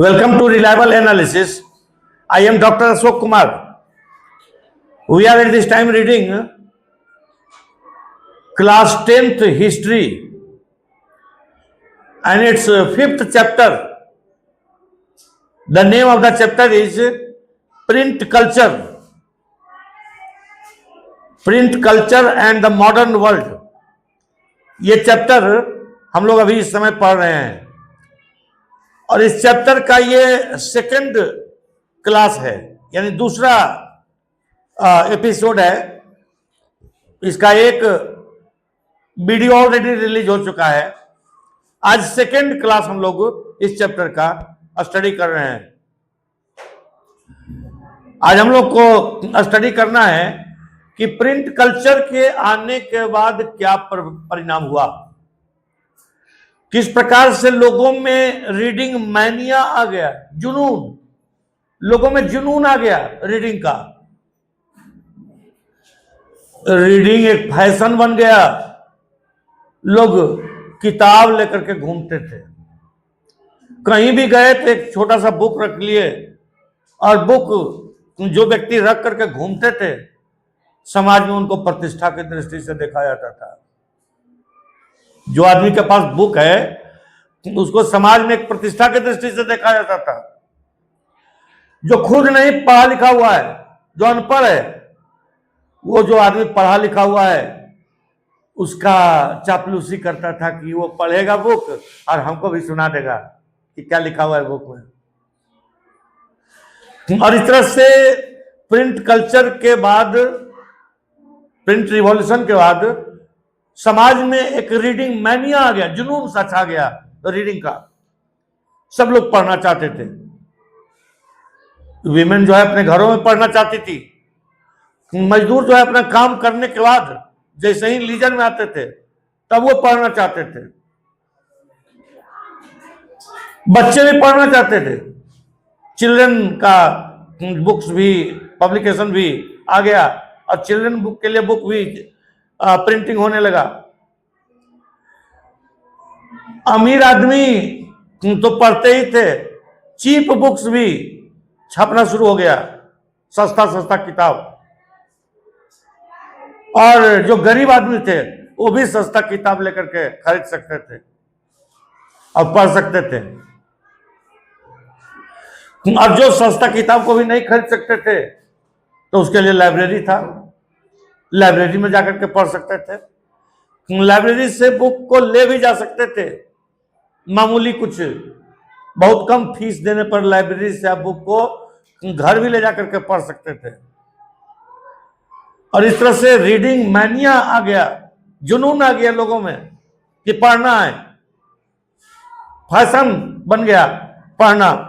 Welcome to Reliable Analysis. I am Dr. Ashok Kumar. We are at this time reading class 10th history and its fifth chapter. The name of the chapter is Print Culture. Print Culture and the Modern World. ये chapter हम लोग अभी इस समय पढ़ रहे हैं और इस चैप्टर का ये सेकंड क्लास है, यानी दूसरा एपिसोड है। इसका एक वीडियो ऑलरेडी रिलीज हो चुका है। आज सेकंड क्लास हम लोग इस चैप्टर का स्टडी कर रहे हैं। आज हम लोग को स्टडी करना है कि प्रिंट कल्चर के आने के बाद क्या परिणाम हुआ, किस प्रकार से लोगों में रीडिंग मैनिया आ गया, जुनून, लोगों में जुनून आ गया रीडिंग का। रीडिंग एक फैशन बन गया। लोग किताब लेकर के घूमते थे, कहीं भी गए तो एक छोटा सा बुक रख लिए, और बुक जो व्यक्ति रख करके घूमते थे समाज में उनको प्रतिष्ठा की दृष्टि से देखा जाता था। जो आदमी के पास बुक है उसको समाज में एक प्रतिष्ठा की दृष्टि से देखा जाता था। जो खुद नहीं पढ़ा लिखा हुआ है, जो अनपढ़ है, वो जो आदमी पढ़ा लिखा हुआ है उसका चापलूसी करता था कि वो पढ़ेगा बुक और हमको भी सुना देगा कि क्या लिखा हुआ है बुक में। और इस तरह से प्रिंट कल्चर के बाद, प्रिंट रिवॉल्यूशन के बाद समाज में एक रीडिंग मैनिया आ गया, जुनून सा छा गया रीडिंग का। सब लोग पढ़ना चाहते थे। विमेन जो है अपने घरों में पढ़ना चाहती थी, मजदूर जो है अपना काम करने के बाद जैसे ही लीजर में आते थे तब वो पढ़ना चाहते थे। बच्चे भी पढ़ना चाहते थे। चिल्ड्रन का बुक्स भी, पब्लिकेशन भी आ गया और चिल्ड्रन बुक के लिए बुक भी प्रिंटिंग होने लगा। अमीर आदमी तो पढ़ते ही थे, चीप बुक्स भी छपना शुरू हो गया, सस्ता सस्ता किताब। और जो गरीब आदमी थे वो भी सस्ता किताब लेकर के खरीद सकते थे और पढ़ सकते थे। और जो सस्ता किताब को भी नहीं खरीद सकते थे तो उसके लिए लाइब्रेरी था, लाइब्रेरी में जाकर के पढ़ सकते थे। लाइब्रेरी से बुक को ले भी जा सकते थे, मामूली कुछ बहुत कम फीस देने पर लाइब्रेरी से आप बुक को घर भी ले जाकर के पढ़ सकते थे। और इस तरह से रीडिंग मैनिया आ गया, जुनून आ गया लोगों में कि पढ़ना है, फैशन बन गया पढ़ना।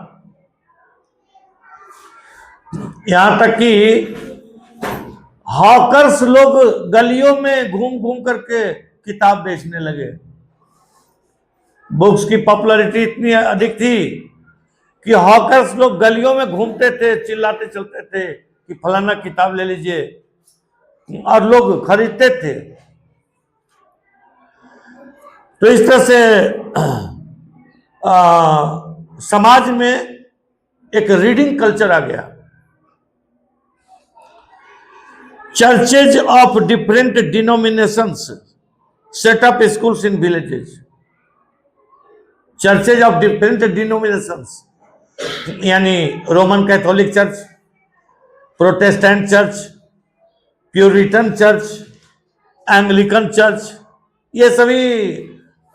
यहां तक कि हॉकर्स लोग गलियों में घूम घूम करके किताब बेचने लगे। बुक्स की पॉपुलैरिटी इतनी अधिक थी कि हॉकर्स लोग गलियों में घूमते थे, चिल्लाते चलते थे कि फलाना किताब ले लीजिए, और लोग खरीदते थे। तो इस तरह से समाज में एक रीडिंग कल्चर आ गया। Churches of different denominations set up schools in villages. Churches of different denominations, यानी Roman Catholic church, Protestant church, Puritan church, Anglican church, ये सभी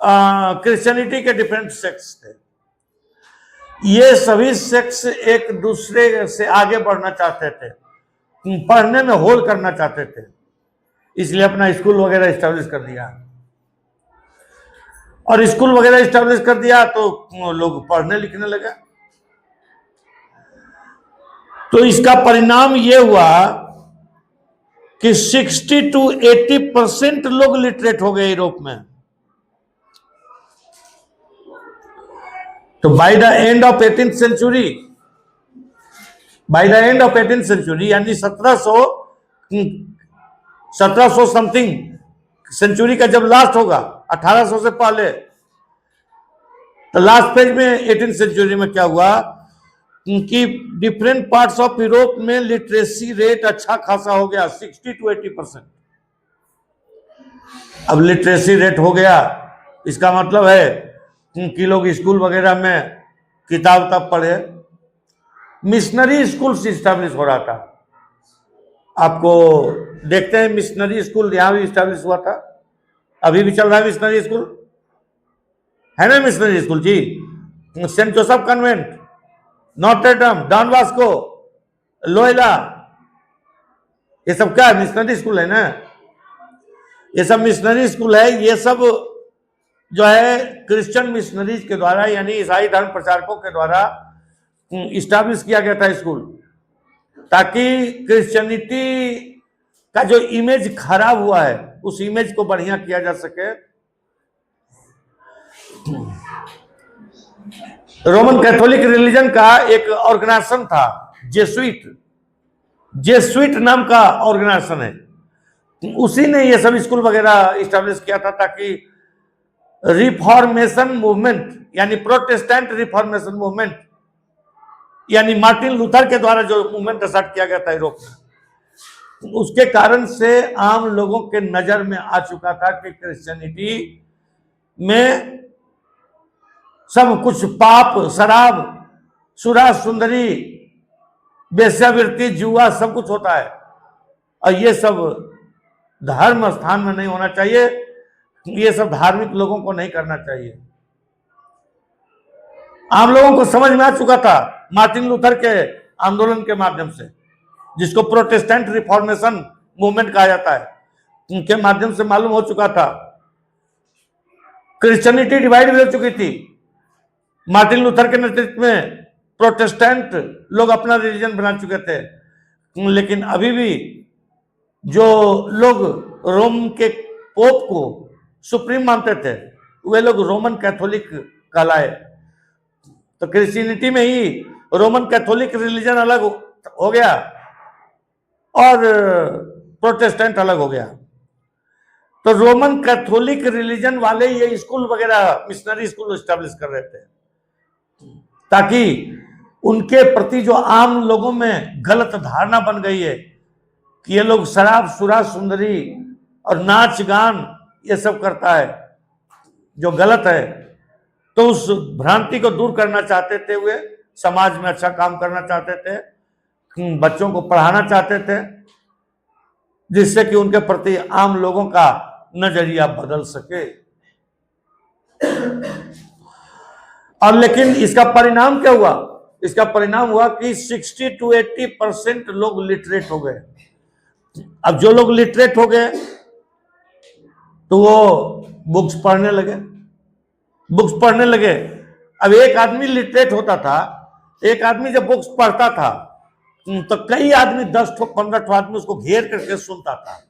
क्रिश्चियनिटी के डिफरेंट सेक्ट्स थे। ये सभी सेक्ट्स एक दूसरे से आगे बढ़ना चाहते थे, पढ़ने में होल करना चाहते थे, इसलिए अपना स्कूल वगैरह इस्टेब्लिश कर दिया। और स्कूल वगैरह इस्टेब्लिश कर दिया तो लोग पढ़ने लिखने लगे। तो इसका परिणाम यह हुआ कि 60 to 80% लोग लिटरेट हो गए यूरोप में। तो by the end of 18th century, by the end of 18th century, यानी 1700 समथिंग सेंचुरी का जब लास्ट होगा, 1800 से पहले, तो लास्ट पेज में 18th सेंचुरी में क्या हुआ कि डिफरेंट पार्ट्स ऑफ यूरोप में लिटरेसी रेट अच्छा खासा हो गया, 60 to 80%। अब लिटरेसी रेट हो गया, इसका मतलब है कि लोग स्कूल वगैरह में किताब तब पढ़े। मिशनरी स्कूल स्टैब्लिश हो रहा था, आपको देखते हैं मिशनरी स्कूल यहां भी स्टैब्लिश हुआ था, अभी भी चल रहा है मिशनरी स्कूल, है ना मिशनरी स्कूल जी। Saint Joseph convent, Notre Dame, Don Bosco, Loyola, ये सब क्या है? मिशनरी स्कूल है ना, ये सब मिशनरी स्कूल है। ये सब जो है क्रिश्चियन मिशनरीज के द्वारा यानी ईसाई धर्म प्रचारकों के द्वारा इस्टेब्लिश किया गया था स्कूल, ताकि क्रिश्चियनिटी का जो इमेज खराब हुआ है उस इमेज को बढ़िया किया जा सके। रोमन कैथोलिक रिलीजन का एक ऑर्गेनाइजेशन था जेसुइट नाम का ऑर्गेनाइजेशन है, उसी ने ये सब स्कूल वगैरह इस्टेब्लिश किया था ताकि रिफॉर्मेशन मूवमेंट यानी प्रोटेस्टेंट रिफॉर्मेशन मूवमेंट यानी मार्टिन लूथर के द्वारा जो मूवमेंट स्टार्ट किया गया था यूरोप में, उसके कारण से आम लोगों के नजर में आ चुका था कि क्रिश्चियनिटी में सब कुछ पाप, शराब, सुरा, सुंदरी, वेश्यावृत्ति, जुआ सब कुछ होता है और ये सब धर्म स्थान में नहीं होना चाहिए, ये सब धार्मिक लोगों को नहीं करना चाहिए। आम लोगों को समझ में आ चुका था मार्टिन लूथर के आंदोलन के माध्यम से, जिसको प्रोटेस्टेंट रिफॉर्मेशन मूवमेंट कहा जाता है, उनके माध्यम से मालूम हो चुका था। क्रिश्चियनिटी डिवाइड भी हो चुकी थी, मार्टिन लूथर के नेतृत्व में प्रोटेस्टेंट लोग अपना रिलीजन बना चुके थे, लेकिन अभी भी जो लोग रोम के पोप को सुप्रीम मानते थे वे लोग रोमन कैथोलिक कहलाए। तो क्रिश्चियनिटी में ही रोमन कैथोलिक रिलीजन अलग हो गया और प्रोटेस्टेंट अलग हो गया। तो रोमन कैथोलिक रिलीजन वाले ये स्कूल वगैरह मिशनरी स्कूल एस्टेब्लिश कर रहे थे ताकि उनके प्रति जो आम लोगों में गलत धारणा बन गई है कि ये लोग शराब, सुरा, सुंदरी और नाच गान ये सब करता है जो गलत है, तो उस भ्रांति को दूर करना चाहते थे। वे समाज में अच्छा काम करना चाहते थे, बच्चों को पढ़ाना चाहते थे, जिससे कि उनके प्रति आम लोगों का नजरिया बदल सके। और लेकिन इसका परिणाम क्या हुआ? इसका परिणाम हुआ कि 60 to 80% लोग लिटरेट हो गए। अब जो लोग लिटरेट हो गए तो वो बुक्स पढ़ने लगे। अब एक आदमी लिटरेट होता था, एक आदमी जब बुक्स पढ़ता था तो कई आदमी 10 ठो 15 ठो आदमी उसको घेर करके सुनता था,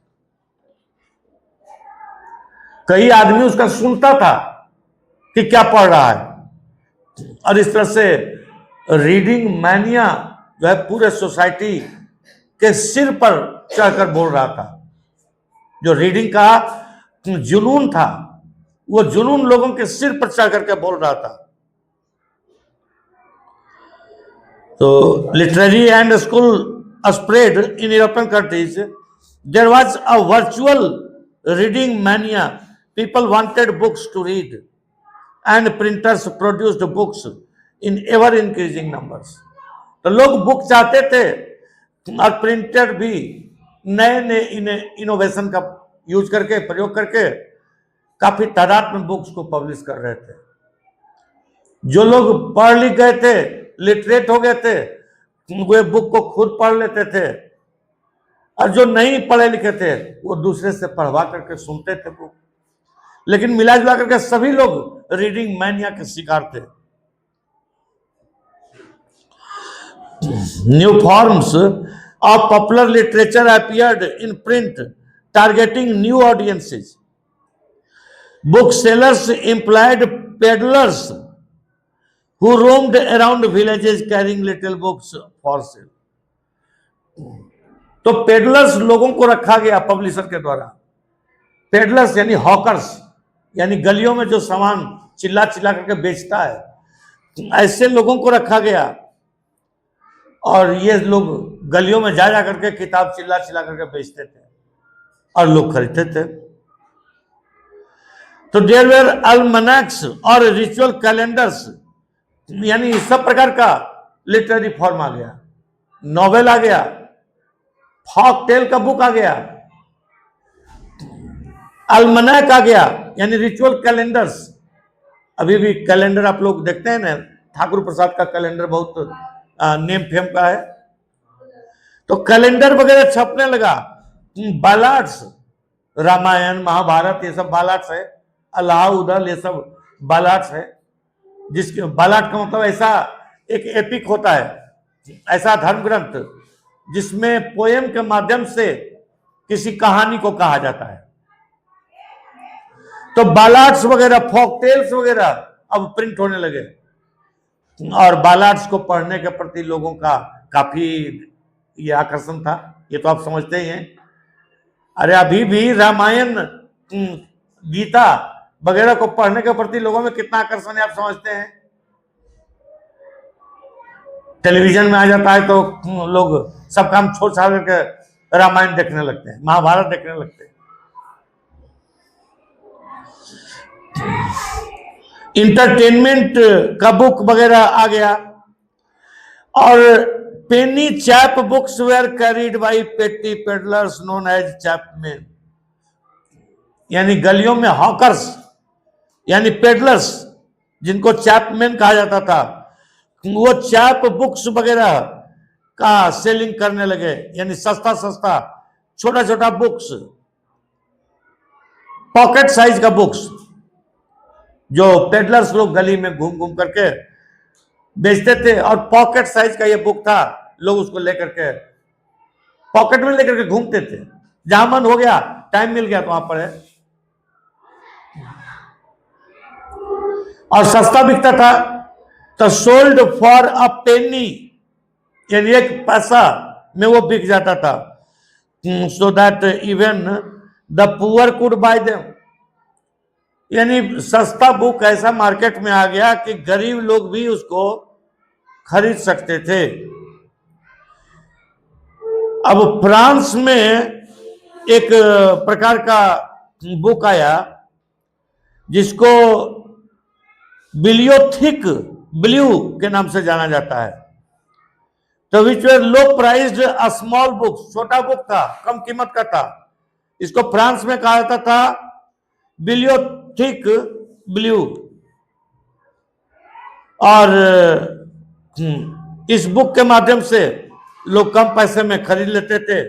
कई आदमी उसका सुनता था कि क्या पढ़ रहा है। और इस तरह से रीडिंग मैनिया जो है पूरे सोसाइटी के सिर पर चढ़कर बोल रहा था। जो रीडिंग का जुनून था वो जुनून लोगों के सिर पर चढ़ करके बोल रहा था। तो literary and school spread in European countries, there was a virtual reading mania, people wanted books to read and printers produced books in ever increasing numbers. तो लोग बुक चाहते थे और प्रिंटर भी नए नए इनोवेशन का यूज करके, प्रयोग करके काफी तादाद में बुक्स को पब्लिश कर रहे थे। जो लोग पढ़ लिख गए थे, लिटरेट हो गए थे, वे बुक को खुद पढ़ लेते थे, और जो नहीं पढ़े लिखे थे वो दूसरे से पढ़वा करके सुनते थे बुक। लेकिन मिला जुला करके सभी लोग रीडिंग मैनिया के शिकार थे। New forms of popular literature appeared in print, targeting new audiences. Book sellers employed peddlers who roamed around villages carrying little books for sale। तो पेडलर्स लोगों को रखा गया पब्लिशर के द्वारा। पेडलर्स यानी हॉकर्स, यानी गलियों में जो सामान चिल्ला चिल्ला करके बेचता है, ऐसे लोगों को रखा गया और ये लोग गलियों में जा करके किताब चिल्ला चिल्ला करके बेचते थे और लोग खरीदते थे। तो देयर वेर अल्मनैक्स और रिचुअल कैलेंडर्स, यानी इस सब प्रकार का लिटरेरी फॉर्म आ गया, नॉवेल आ गया, फॉक टेल का बुक आ गया, अल्मनैक आ गया, यानी रिचुअल कैलेंडर्स। अभी भी कैलेंडर आप लोग देखते हैं ना, ठाकुर प्रसाद का कैलेंडर बहुत नेम फेम का है। तो कैलेंडर वगैरह छपने लगा। बालाट्स, रामायण महाभारत ये सब बालाट्स है, अलाह उदल ये सब बालाट्स है। जिसके बालाट का मतलब ऐसा एक एपिक होता है, ऐसा धर्म ग्रंथ जिसमें पोएम के माध्यम से किसी कहानी को कहा जाता है। तो बालाट्स वगैरह, फॉक टेल्स वगैरह अब प्रिंट होने लगे और बालाट्स को पढ़ने के प्रति लोगों का काफी ये आकर्षण था। ये तो आप समझते ही हैं। अरे अभी भी रामायण, गीता वगैरह को पढ़ने के प्रति लोगों में कितना आकर्षण है आप समझते हैं। टेलीविजन में आ जाता है तो लोग सब काम छोड़ छाड़ करके रामायण देखने लगते हैं, महाभारत देखने लगते हैं। इंटरटेनमेंट का बुक वगैरह आ गया और penny chap books were carried by petty peddlers known as chapman, यानी गलियों में हॉकर्स यानी पेडलर्स जिनको चैपमैन कहा जाता था, वो चैप बुक्स वगैरह का सेलिंग करने लगे, यानी सस्ता सस्ता छोटा छोटा बुक्स, पॉकेट साइज का बुक्स जो पेडलर्स लोग गली में घूम घूम करके बेचते थे। और पॉकेट साइज का ये बुक था, लोग उसको लेकर के पॉकेट में लेकर के घूमते थे, जहां मन हो गया, टाइम मिल गया तो वहां पढ़े। और सस्ता बिकता था तो सोल्ड फॉर अ पेनी, यानी 1 पैसा में वो बिक जाता था। So that even the poor could bye them, यानी सस्ता बुक ऐसा मार्केट में आ गया कि गरीब लोग भी उसको खरीद सकते थे। अब फ्रांस में एक प्रकार का बुक आया जिसको बिलियोथिक ब्लू के नाम से जाना जाता है। तो which were low priced a small book, छोटा बुक था, कम कीमत का था। इसको फ्रांस में कहा जाता था बिलियोथिक ब्लू। और इस बुक के माध्यम से लोग कम पैसे में खरीद लेते थे।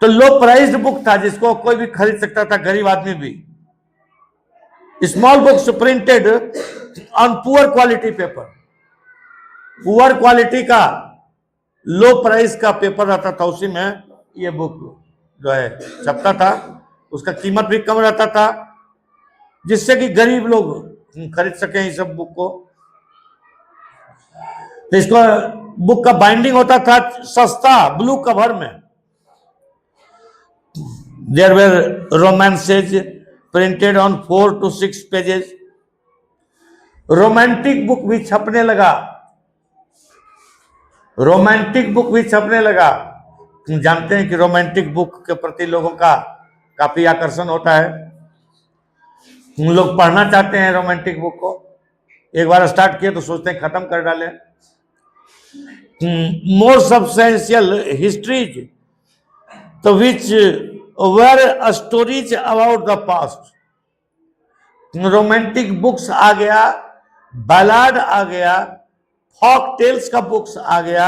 तो लो प्राइस्ड बुक था जिसको कोई भी खरीद सकता था, गरीब आदमी भी। Small books printed on poor quality paper, poor quality का लो प्राइस का पेपर रहता था, उसी में ये बुक जो है छपता था। उसका कीमत भी कम रहता था जिससे कि गरीब लोग खरीद सके इस सब बुक को। तो इसको बुक का बाइंडिंग होता था सस्ता ब्लू कवर में। There were romances printed on 4 to 6 pages. Romantic book भी छपने लगा, रोमांटिक बुक भी छपने लगा। जानते हैं कि रोमांटिक बुक के प्रति लोगों का काफी आकर्षण होता है, लोग पढ़ना चाहते हैं रोमांटिक बुक को। एक बार स्टार्ट किए तो सोचते हैं खत्म कर डालें। मोर सब्सटेंशियल हिस्ट्रीज तो which were stories about the past. Romantic books आ गया, बैलाड आ गया, फॉक टेल्स का बुक्स आ गया,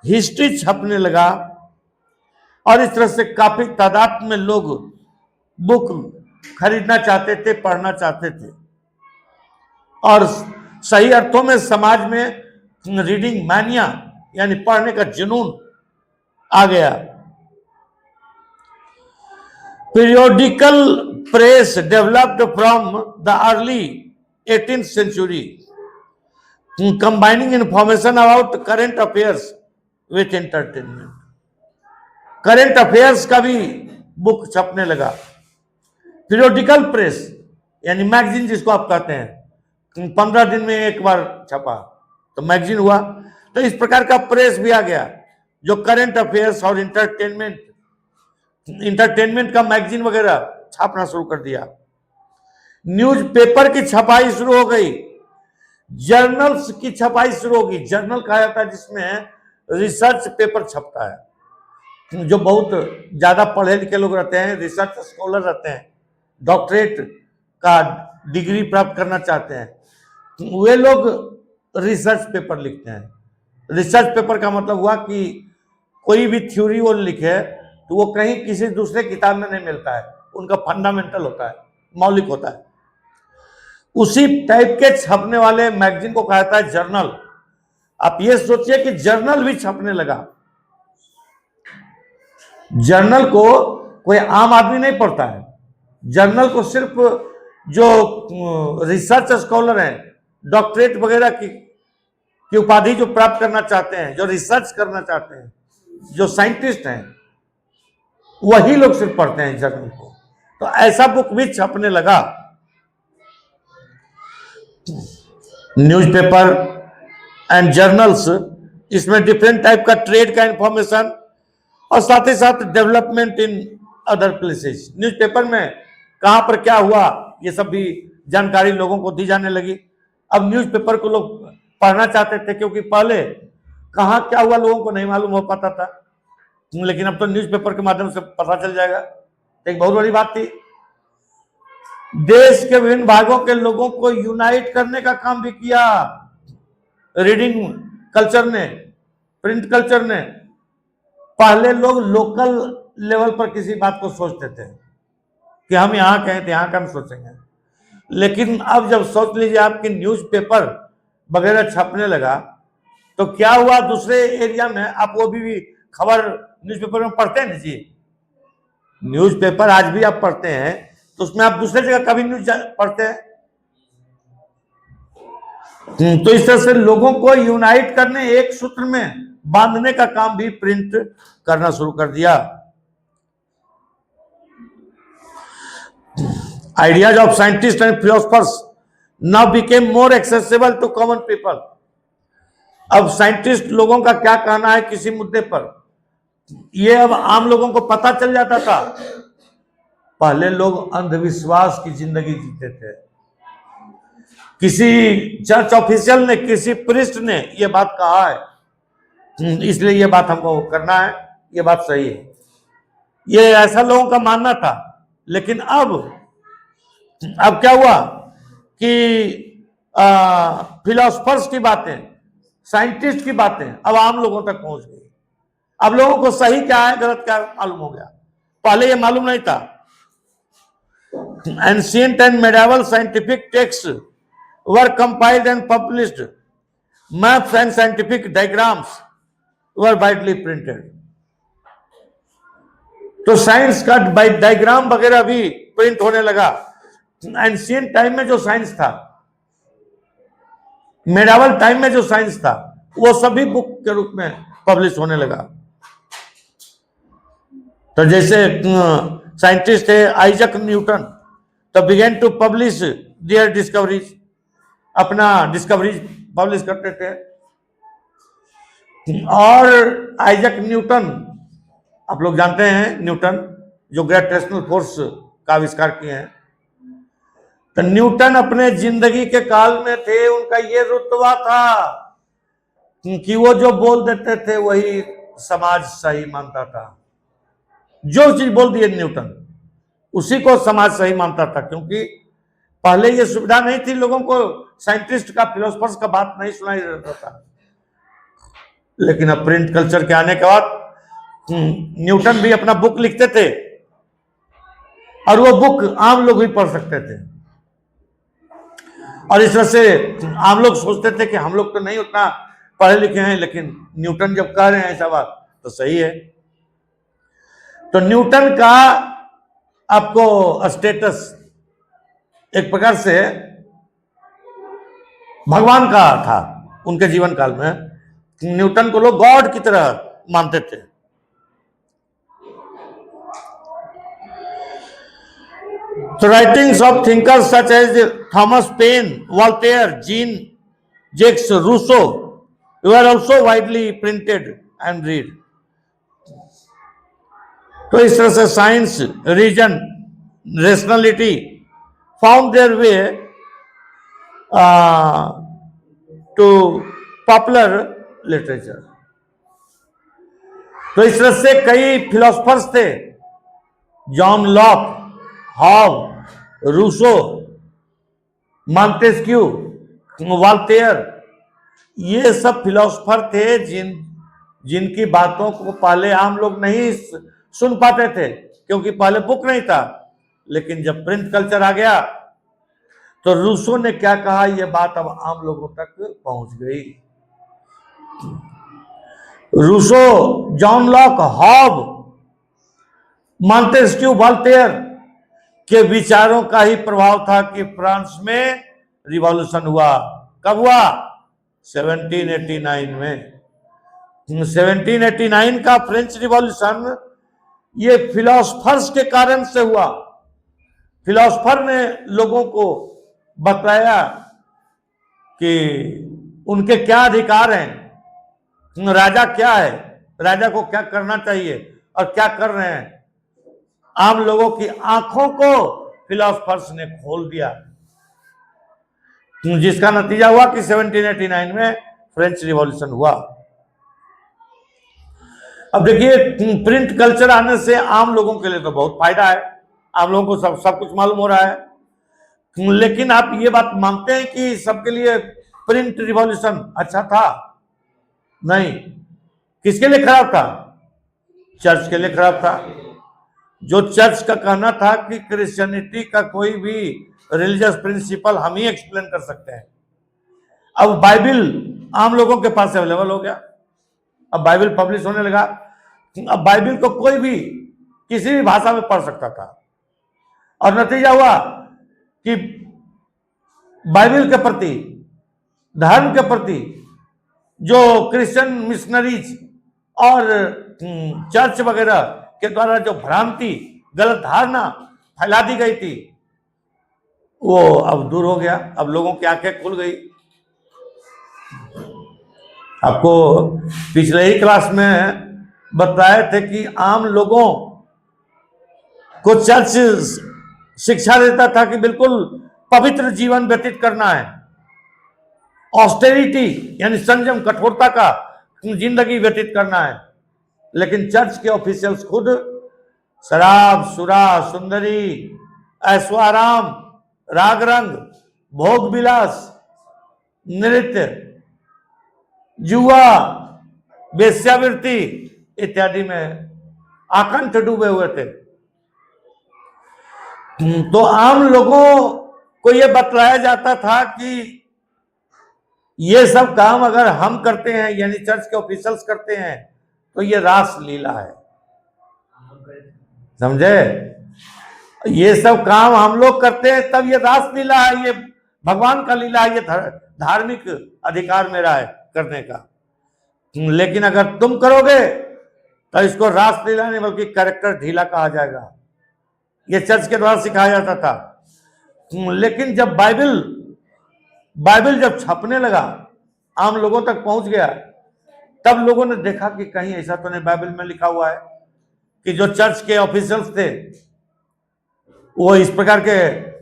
हिस्ट्री छपने लगा और इस तरह से काफी तादाद में लोग बुक खरीदना चाहते थे, पढ़ना चाहते थे। और सही अर्थों में समाज में रीडिंग मैनिया यानी पढ़ने का जुनून आ गया। Periodical press developed from the early 18th century, combining information about current affairs with entertainment। Current affairs का भी बुक छपने लगा। पीरियोडिकल प्रेस यानी मैगजीन जिसको आप कहते हैं, 15 दिन में एक बार छपा तो मैगजीन हुआ। तो इस प्रकार का प्रेस भी आ गया जो करंट अफेयर्स और इंटरटेनमेंट का मैगजीन वगैरह छापना शुरू कर दिया। न्यूज़पेपर की छपाई शुरू हो गई, जर्नल्स की छपाई शुरू होगी। जर्नल कहा जाता है जिसमें रिसर्च पेपर छपता है। जो बहुत ज्यादा पढ़े लिखे लोग रहते हैं, रिसर्च स्कॉलर रहते हैं, डॉक्टरेट का डिग्री प्राप्त करना चाहते हैं, वे लोग रिसर्च पेपर लिखते हैं। रिसर्च पेपर का मतलब हुआ कि कोई भी थ्योरी वो लिखे तो वो कहीं किसी दूसरे किताब में नहीं मिलता है, उनका फंडामेंटल होता है, मौलिक होता है। उसी टाइप के छपने वाले मैगजीन को कहा जाता है जर्नल। आप ये सोचिए कि जर्नल भी छपने लगा। जर्नल को कोई आम आदमी नहीं पढ़ता है। जर्नल को सिर्फ जो रिसर्च स्कॉलर हैं, डॉक्टरेट वगैरह की उपाधि जो प्राप्त करना चाहते हैं, जो रिसर्च करना चाहते हैं, जो साइंटिस्ट हैं, वही लोग सिर्फ पढ़ते हैं जर्नल को। तो ऐसा बुक भी छपने लगा। न्यूज़पेपर एंड जर्नल्स, इसमें डिफरेंट टाइप का ट्रेड का इंफॉर्मेशन और साथ ही साथ development in other places. Newspaper में कहां पर क्या हुआ ये सब भी जानकारी लोगों को दी जाने लगी। अब न्यूज़पेपर को लोग पढ़ना चाहते थे क्योंकि पहले कहां क्या हुआ लोगों को नहीं मालूम हो पाता था, लेकिन अब तो न्यूज़पेपर के माध्यम से पता चल जाएगा। एक बहुत बड़ी बात थी। देश के विभिन्न भागों के लोगों को यूनाइट करने का काम भी किया रीडिंग कल्चर ने, प्रिंट कल्चर ने। पहले लोग लोकल लेवल पर किसी बात को सोचते थे कि हम यहां कहें तो यहां का हम सोचेंगे, लेकिन अब जब सोच लीजिए आपकी न्यूज़पेपर वगैरह छपने लगा तो क्या हुआ, दूसरे एरिया में आप वो भी खबर न्यूज़पेपर में पढ़ते हैं ना जी। न्यूज़पेपर आज भी आप पढ़ते हैं तो उसमें आप दूसरे जगह का भी न्यूज पढ़ते हैं। तो इस तरह से लोगों को यूनाइट करने, एक सूत्र में बांधने का काम भी प्रिंट करना शुरू कर दिया। Ideas of scientist and philosophers now became more accessible to common people. अब साइंटिस्ट लोगों का क्या कहना है किसी मुद्दे पर, ये अब आम लोगों को पता चल जाता था। पहले लोग अंधविश्वास की जिंदगी जीते थे। किसी चर्च ऑफिशियल ने, किसी प्रिस्ट ने यह बात कहा है इसलिए यह बात हमको करना है, यह बात सही है, ये ऐसा लोगों का मानना था। लेकिन अब क्या हुआ कि फिलोसफर्स की बातें, साइंटिस्ट की बातें अब आम लोगों तक पहुंच गई। अब लोगों को सही क्या है गलत क्या मालूम हो गया, पहले ये मालूम नहीं था। Ancient and medieval scientific texts were compiled and published. Maps and scientific diagrams were widely printed. तो साइंस का डायग्राम वगैरह भी प्रिंट होने लगा। एंशिएंट टाइम में जो साइंस था, मेडावल टाइम में जो साइंस था, वो सभी बुक के रूप में पब्लिश होने लगा। तो जैसे साइंटिस्ट थे आइजक न्यूटन, तो began to publish their discoveries, अपना डिस्कवरीज पब्लिश करते थे। और आइजक न्यूटन, आप लोग जानते हैं न्यूटन जो ग्रेविटेशनल फोर्स का आविष्कार किए हैं। तो न्यूटन अपने जिंदगी के काल में थे, उनका ये रुतबा था कि वो जो बोल देते थे वही समाज सही मानता था। जो चीज बोल दिए न्यूटन उसी को समाज सही मानता था, क्योंकि पहले ये सुविधा नहीं थी, लोगों को साइंटिस्ट का, फिलोसफर्स का बात नहीं सुनाई देता था। लेकिन अब प्रिंट कल्चर के आने के बाद न्यूटन भी अपना बुक लिखते थे और वो बुक आम लोग भी पढ़ सकते थे। और इस तरह से आम लोग सोचते थे कि हम लोग तो नहीं उतना पढ़े लिखे हैं, लेकिन न्यूटन जब कह रहे हैं ऐसा बात तो सही है। तो न्यूटन का आपको स्टेटस एक प्रकार से भगवान का था उनके जीवन काल में। न्यूटन को लोग गॉड की तरह मानते थे। So writings of thinkers such as Thomas Paine, Voltaire, Jean-Jacques Rousseau were also widely printed and read. तो इस तरह से science, reason, rationality found their way to popular literature. तो इस तरह से कई फिलोसफर्स थे, John Locke, Hobbes, Rousseau, Montesquieu, Voltaire, ये सब फिलोसफर थे जिनकी बातों को पहले आम लोग नहीं सुन पाते थे, क्योंकि पहले बुक नहीं था। लेकिन जब प्रिंट कल्चर आ गया तो रूसो ने क्या कहा, यह बात अब आम लोगों तक पहुंच गई। Rousseau, John Locke, Hobbes, Montesquieu, Voltaire के विचारों का ही प्रभाव था कि फ्रांस में रिवॉल्यूशन हुआ। कब हुआ? 1789 में। 1789 का फ्रेंच रिवॉल्यूशन ये फिलोसफर्स के कारण से हुआ। फिलोसफर ने लोगों को बताया कि उनके क्या अधिकार हैं, राजा क्या है, राजा को क्या करना चाहिए और क्या कर रहे हैं। आम लोगों की आंखों को फिलोसफर्स ने खोल दिया, जिसका नतीजा हुआ कि 1789 में फ्रेंच रिवॉल्यूशन हुआ। अब देखिए, प्रिंट कल्चर आने से आम लोगों के लिए तो बहुत फायदा है, आम लोगों को सब कुछ मालूम हो रहा है। लेकिन आप ये बात मानते हैं कि सबके लिए प्रिंट रिवॉल्यूशन अच्छा था? नहीं। किसके लिए खराब था? चर्च के लिए खराब था। जो चर्च का कहना था कि क्रिश्चियनिटी का कोई भी रिलीजियस प्रिंसिपल हम ही एक्सप्लेन कर सकते हैं। अब बाइबल आम लोगों के पास अवेलेबल हो गया, अब बाइबल पब्लिश होने लगा, अब बाइबल को कोई भी किसी भी भाषा में पढ़ सकता था। और नतीजा हुआ कि बाइबल के प्रति, धर्म के प्रति जो क्रिश्चियन मिशनरीज और चर्च वगैरह के द्वारा जो भ्रांति, गलत धारणा फैला दी गई थी, वो अब दूर हो गया। अब लोगों की आंखें खुल गई। आपको पिछले ही क्लास में बताए थे कि आम लोगों को चर्च शिक्षा देता था कि बिल्कुल पवित्र जीवन व्यतीत करना है, ऑस्टेरिटी यानी संयम, कठोरता का जिंदगी व्यतीत करना है। लेकिन चर्च के ऑफिशियल्स खुद शराब, सुरा, सुंदरी, ऐश्वाराम, राग रंग, भोग विलास, नृत्य, जुआ, वेश्यावृत्ति इत्यादि में आकंठ डूबे हुए थे। तो आम लोगों को यह बतलाया जाता था कि ये सब काम अगर हम करते हैं, यानी चर्च के ऑफिशियल्स करते हैं, तो ये रास लीला है। समझे? ये सब काम हम लोग करते हैं तब ये रास लीला है, ये भगवान का लीला है, ये धार्मिक अधिकार मेरा है करने का। लेकिन अगर तुम करोगे तो इसको रास लीला नहीं बल्कि कैरेक्टर ढीला कहा जाएगा। ये चर्च के द्वारा सिखाया जाता था। लेकिन जब बाइबल जब छपने लगा, आम लोगों तक पहुंच गया, तब लोगों ने देखा कि कहीं ऐसा तो नहीं बाइबल में लिखा हुआ है कि जो चर्च के ऑफिशियल्स थे वो इस प्रकार के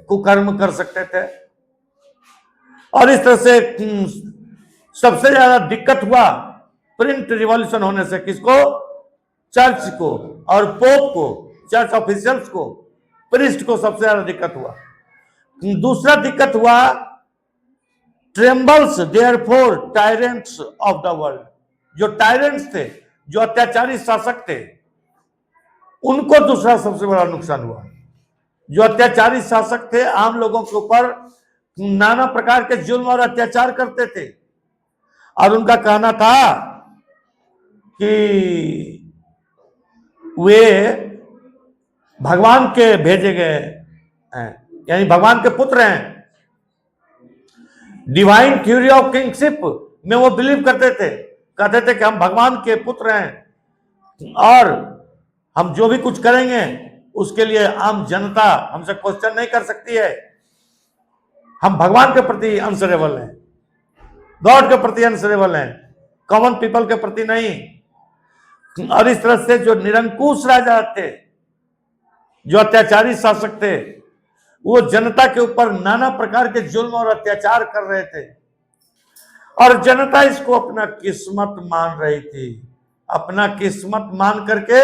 कुकर्म कर सकते थे। और इस तरह से सबसे ज्यादा दिक्कत हुआ प्रिंट रिवॉल्यूशन होने से किसको? चर्च को और पोप को, चर्च ऑफिशियल्स को, प्रीस्ट को सबसे ज्यादा दिक्कत हुआ। दूसरा दिक्कत हुआ trembles therefore tyrants of the world. जो टायरेंट्स थे, जो अत्याचारी शासक थे, उनको दूसरा सबसे बड़ा नुकसान हुआ। जो अत्याचारी शासक थे आम लोगों के ऊपर नाना प्रकार के जुल्म और अत्याचार करते थे, और उनका कहना था कि वे भगवान के भेजे गए हैं, यानी भगवान के पुत्र हैं। डिवाइन थ्योरी ऑफ किंगशिप में वो बिलीव करते थे, कहते थे कि हम भगवान के पुत्र हैं और हम जो भी कुछ करेंगे उसके लिए आम जनता हमसे क्वेश्चन नहीं कर सकती है। हम भगवान के प्रति आंसरेबल हैं, गॉड के प्रति आंसरेबल हैं, कॉमन पीपल के प्रति नहीं। और इस तरह से जो निरंकुश राजा थे, जो अत्याचारी शासक थे, वो जनता के ऊपर नाना प्रकार के जुल्म और अत्याचार कर रहे थे, और जनता इसको अपना किस्मत मान रही थी। अपना किस्मत मान करके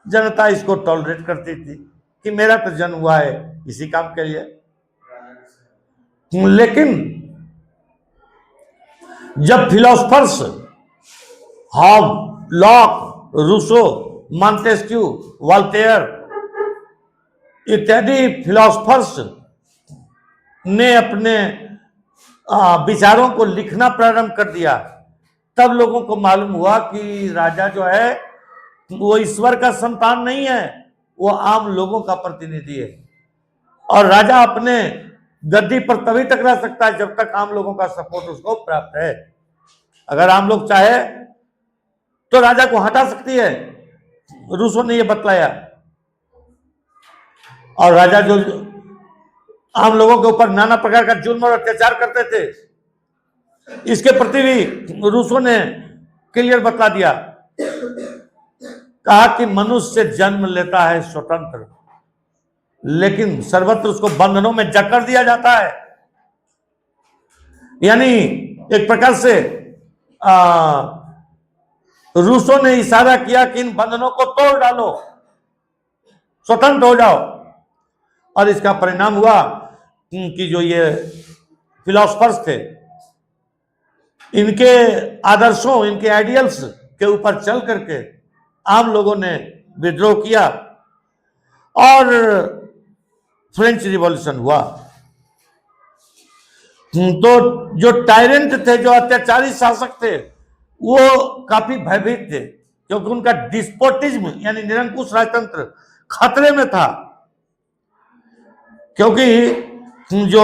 जनता इसको टॉलरेट करती थी कि मेरा तो जन्म हुआ है इसी काम के लिए। लेकिन जब philosophers Hobbes, Locke, Rousseau, Montesquieu, Voltaire इत्यादि फिलोसफर्स ने अपने विचारों को लिखना प्रारंभ कर दिया, तब लोगों को मालूम हुआ कि राजा जो है वो ईश्वर का संतान नहीं है, वो आम लोगों का प्रतिनिधि है। और राजा अपने गद्दी पर तभी तक रह सकता है जब तक आम लोगों का सपोर्ट उसको प्राप्त है। अगर आम लोग चाहे तो राजा को हटा सकती है, रूसो ने यह बतलाया। और राजा जो आम लोगों के ऊपर नाना प्रकार का जुल्म और अत्याचार करते थे, इसके प्रति भी रूसो ने क्लियर बतला दिया। कहा कि मनुष्य जन्म लेता है स्वतंत्र, लेकिन सर्वत्र उसको बंधनों में जकड़ दिया जाता है। यानी एक प्रकार से रूसो ने इशारा किया कि इन बंधनों को तोड़ डालो, स्वतंत्र हो जाओ। और इसका परिणाम हुआ कि जो ये फिलोसफर्स थे, इनके आदर्शों, इनके आइडियल्स के ऊपर चल करके आम लोगों ने विद्रोह किया और फ्रेंच रिवॉल्यूशन हुआ। तो जो टायरेंट थे, जो अत्याचारी शासक थे, वो काफी भयभीत थे, क्योंकि उनका डिस्पोटिज्म यानी निरंकुश राजतंत्र खतरे में था। क्योंकि जो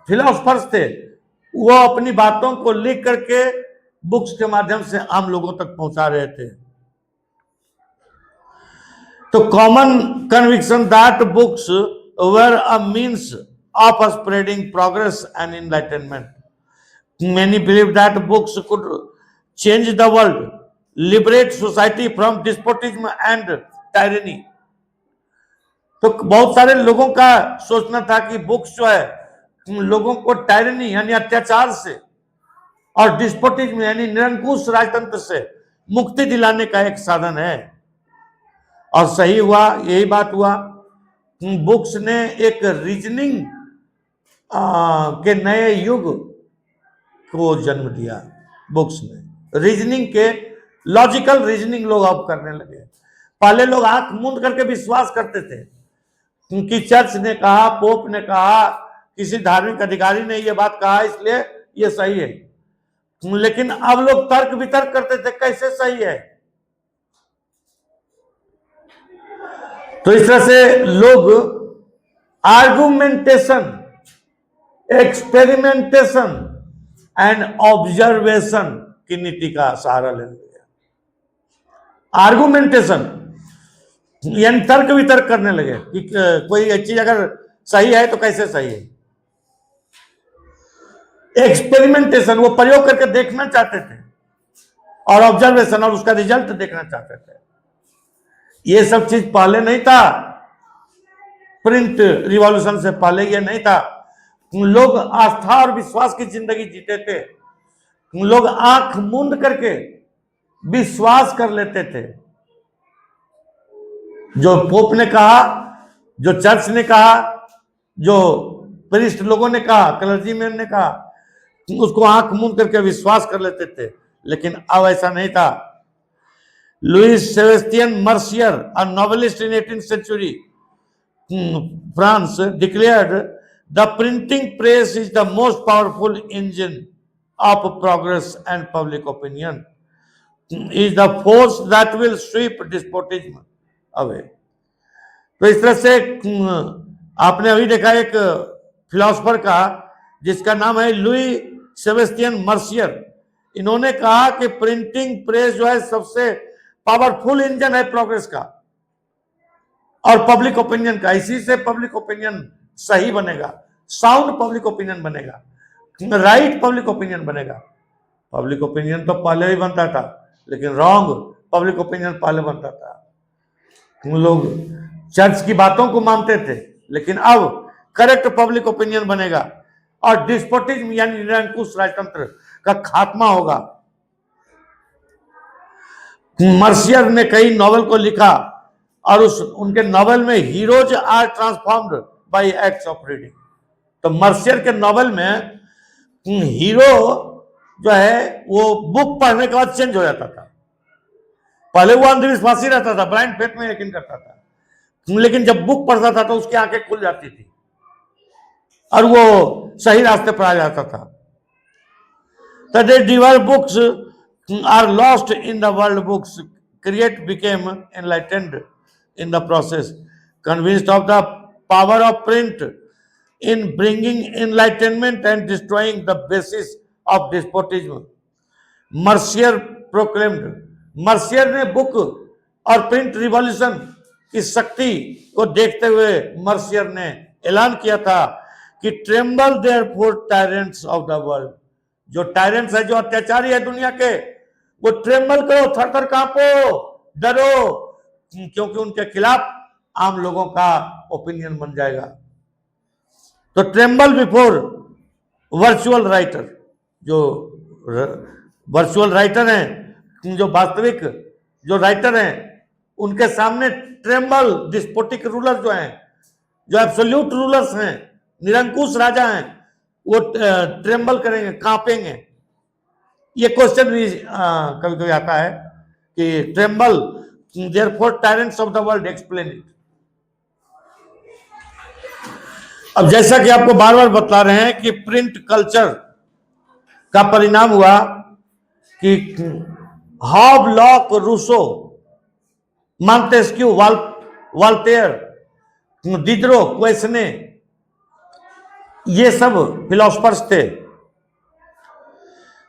फिलोसफर्स थे वो अपनी बातों को लिख करके बुक्स के माध्यम से आम लोगों तक पहुंचा रहे थे। तो common conviction that books were a means of spreading progress and enlightenment. Many believe that books could change the world, liberate society from despotism and tyranny. तो बहुत सारे लोगों का सोचना था कि बुक्स जो है लोगों को टायरनी यानी अत्याचार से और डिस्पोटिज्म यानी निरंकुश राजतंत्र से मुक्ति दिलाने का एक साधन है। और सही हुआ, यही बात हुआ। बुक्स ने एक रीजनिंग के नए युग को जन्म दिया। बुक्स ने रीजनिंग के, लॉजिकल रीजनिंग लोग अब करने लगे। पहले लोग आंख मूंद करके विश्वास करते थे कि चर्च ने कहा, पोप ने कहा, किसी धार्मिक अधिकारी ने यह बात कहा इसलिए यह सही है। लेकिन अब लोग तर्क वितर्क करते थे, कैसे सही है। तो इस तरह से लोग आर्गुमेंटेशन, एक्सपेरिमेंटेशन एंड ऑब्जर्वेशन की नीति का सहारा लेने लगे। आर्गुमेंटेशन यानी तर्क वितर्क करने लगे कि कोई चीज अगर सही है तो कैसे सही है। एक्सपेरिमेंटेशन, वो प्रयोग करके देखना चाहते थे, और ऑब्जर्वेशन, और उसका रिजल्ट देखना चाहते थे। ये सब चीज पहले नहीं था, प्रिंट रिवॉल्यूशन से पहले ये नहीं था। लोग आस्था और विश्वास की जिंदगी जीते थे। लोग आंख मूंद करके विश्वास कर लेते थे। जो पोप ने कहा, जो चर्च ने कहा, जो प्रीस्ट लोगों ने कहा, क्लर्जीमैन ने कहा, उसको आंख मूंद करके विश्वास कर लेते थे। लेकिन अब ऐसा नहीं था। Louis Sebastien Mercier, a novelist in 18th century France, declared the printing press is the most powerful engine of progress and public opinion, is the force that will sweep despotism away. तो इस तरह से आपने अभी देखा एक philosopher का जिसका नाम है लुई सेबेस्टियन मर्सियर। इन्होंने कहा कि प्रिंटिंग प्रेस जो है सबसे पावरफुल इंजन है प्रोग्रेस का और पब्लिक ओपिनियन का। इसी से पब्लिक ओपिनियन सही बनेगा, साउंड पब्लिक ओपिनियन बनेगा, राइट पब्लिक ओपिनियन बनेगा। पब्लिक ओपिनियन तो पहले ही बनता था, लेकिन रॉन्ग पब्लिक ओपिनियन पहले बनता था। लोग चर्च की बातों को मानते थे, लेकिन अब करेक्ट पब्लिक ओपिनियन बनेगा और डिस्पोटिज्म यानी निरंकुश राजतंत्र का खात्मा होगा। मर्सियर ने कई नॉवेल को लिखा और उनके नॉवेल में heroes are transformed by acts of reading. तो मर्सियर के नॉवेल में हीरो जो है वो बुक पढ़ने के बाद चेंज हो जाता था। पहले वो अंधविश्वासी रहता था, ब्लाइंड फेथ में यकीन करता था, लेकिन जब बुक पढ़ता था तो उसकी आंखें खुल जाती थी और वो सही रास्ते पर आ जाता था। The devout books are lost in the world books. Create became enlightened in the process, convinced of the power of print in bringing enlightenment and destroying the basis of despotism. Mercier proclaimed. Mercier ने book और print revolution की शक्ति को देखते हुए Mercier ने ऐलान किया था कि tremble therefore tyrants of the world. जो टायरेंट्स है, जो अत्याचारी है दुनिया के, वो ट्रेम्बल करो, थर-थर कांपो, डरो, क्योंकि उनके खिलाफ आम लोगों का ओपिनियन बन जाएगा। तो ट्रेम्बल बिफोर वर्चुअल राइटर। जो वर्चुअल राइटर हैं, जो वास्तविक जो राइटर हैं, उनके सामने ट्रेम्बल डिस्पोटिक रूलर जो हैं, जो एब्सोल्यूट रूलर्स हैं, निरंकुश राजा हैं, वो ट्रेम्बल करेंगे, कांपेंगे। ये क्वेश्चन भी कभी कभी आता है कि tremble therefore tyrants of the world, explain it. अब जैसा कि आपको बार बार बता रहे हैं कि प्रिंट कल्चर का परिणाम हुआ कि Hobbes, Locke, Rousseau, Montesquieu, Voltaire, Diderot, Quesnay, ये सब फिलोसफर्स थे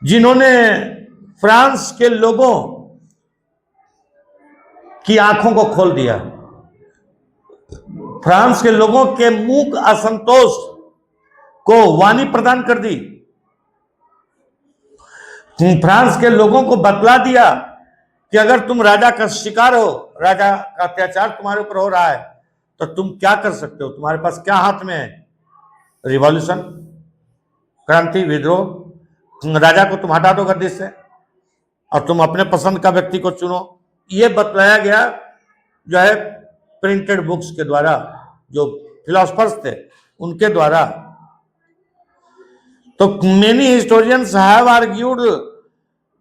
जिन्होंने फ्रांस के लोगों की आंखों को खोल दिया, फ्रांस के लोगों के मूक असंतोष को वाणी प्रदान कर दी, फ्रांस के लोगों को बतला दिया कि अगर तुम राजा का शिकार हो, राजा का अत्याचार तुम्हारे ऊपर हो रहा है, तो तुम क्या कर सकते हो, तुम्हारे पास क्या हाथ में है? रिवॉल्यूशन, क्रांति, विद्रोह। राजा को तुम हटा दो गद्दी से और तुम अपने पसंद का व्यक्ति को चुनो। ये बतलाया गया जो है प्रिंटेड बुक्स के द्वारा, जो फिलोसफर्स थे उनके द्वारा। तो many historians have argued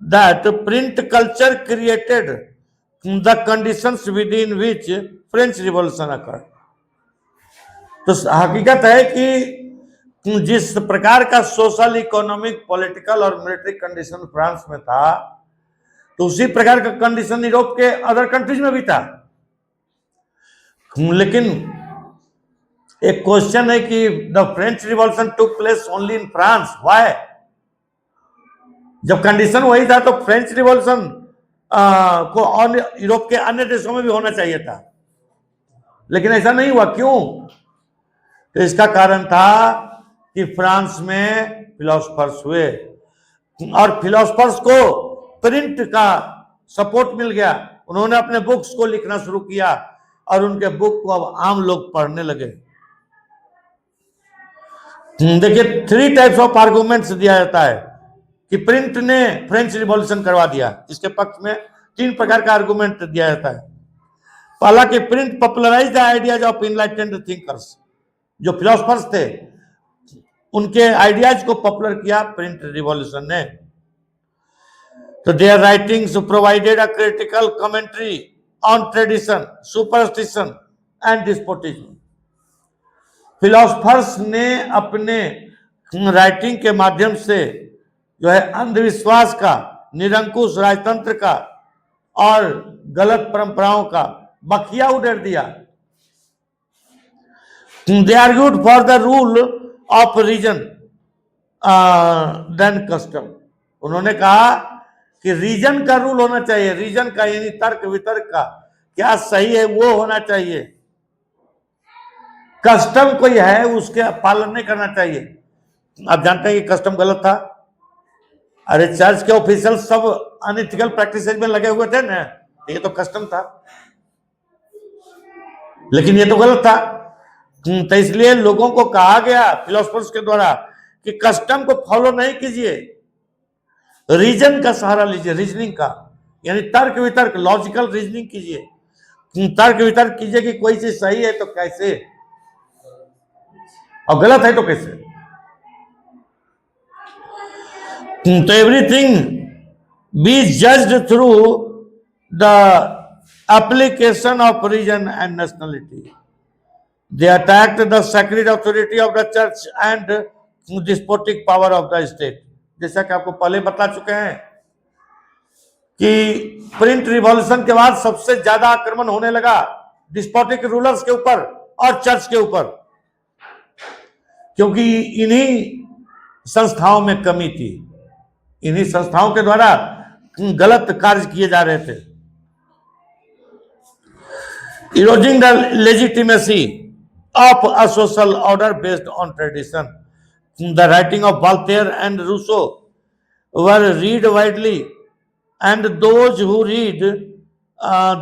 that print culture created the conditions with in which French revolution occurred. तो हकीकत है कि जिस प्रकार का सोशल, इकोनॉमिक, पॉलिटिकल और मिलिट्री कंडीशन फ्रांस में था, तो उसी प्रकार का कंडीशन यूरोप के अदर कंट्रीज में भी था। लेकिन एक क्वेश्चन है कि the French revolution took place only in France, why? जब कंडीशन वही था तो फ्रेंच रिवॉल्यूशन को और यूरोप के अन्य देशों में भी होना चाहिए था, लेकिन ऐसा नहीं हुआ। क्यों? तो इसका कारण था कि फ्रांस में फिलोसफर्स हुए और फिलोसफर्स को प्रिंट का सपोर्ट मिल गया। उन्होंने अपने बुक्स को लिखना शुरू किया और उनके बुक को अब आम लोग पढ़ने लगे। देखिए, 3 टाइप्स ऑफ आर्गुमेंट्स दिया जाता है कि प्रिंट ने फ्रेंच रिवॉल्यूशन करवा दिया। इसके पक्ष में 3 प्रकार का आर्गुमेंट दिया जाता है। पहला कि print popularised the ideas of enlightened thinkers. जो फिलोसफर्स थे उनके आइडियाज को पॉपुलर किया प्रिंट रिवॉल्यूशन ने। तो their writings provided a critical commentary on tradition, superstition and despotism. Philosophers ने अपने राइटिंग के माध्यम से जो है अंधविश्वास का, निरंकुश राजतंत्र का और गलत परंपराओं का बखिया उड़ेल दिया। They argued for the rule of reason than custom. उन्होंने कहा कि रीजन का रूल होना चाहिए, रीजन का यानी तर्क वितर्क का क्या सही है वो होना चाहिए। कस्टम कोई है उसके पालन नहीं करना चाहिए। आप जानते हैं कि कस्टम गलत था। अरे चर्च के ऑफिशियल सब अनइथिकल प्रैक्टिस में लगे हुए थे ना, ये तो कस्टम था, लेकिन ये तो गलत था। तो इसलिए लोगों को कहा गया फिलोसफर्स के द्वारा कि कस्टम को फॉलो नहीं कीजिए, रीजन का सहारा लीजिए, रीजनिंग का यानी तर्क वितर्क, लॉजिकल रीजनिंग कीजिए। तर्क वितर्क कीजिए कि कोई चीज सही है तो कैसे और गलत है तो कैसे। तो everything be judged through the application of reason and nationality. They attacked the sacred authority of the church and despotic power of the state। जैसा कि आपको पहले बता चुके हैं कि प्रिंट रिवॉल्यूशन के बाद सबसे ज्यादा आक्रमण होने लगा डिस्पोटिक रूलर्स के ऊपर और चर्च के ऊपर, क्योंकि इन्हीं संस्थाओं में कमी थी, इन्हीं संस्थाओं के द्वारा गलत कार्य किए जा रहे थे। Eroding the legitimacy of a social order based on tradition। The writing of Voltaire and Rousseau were read widely, and those who read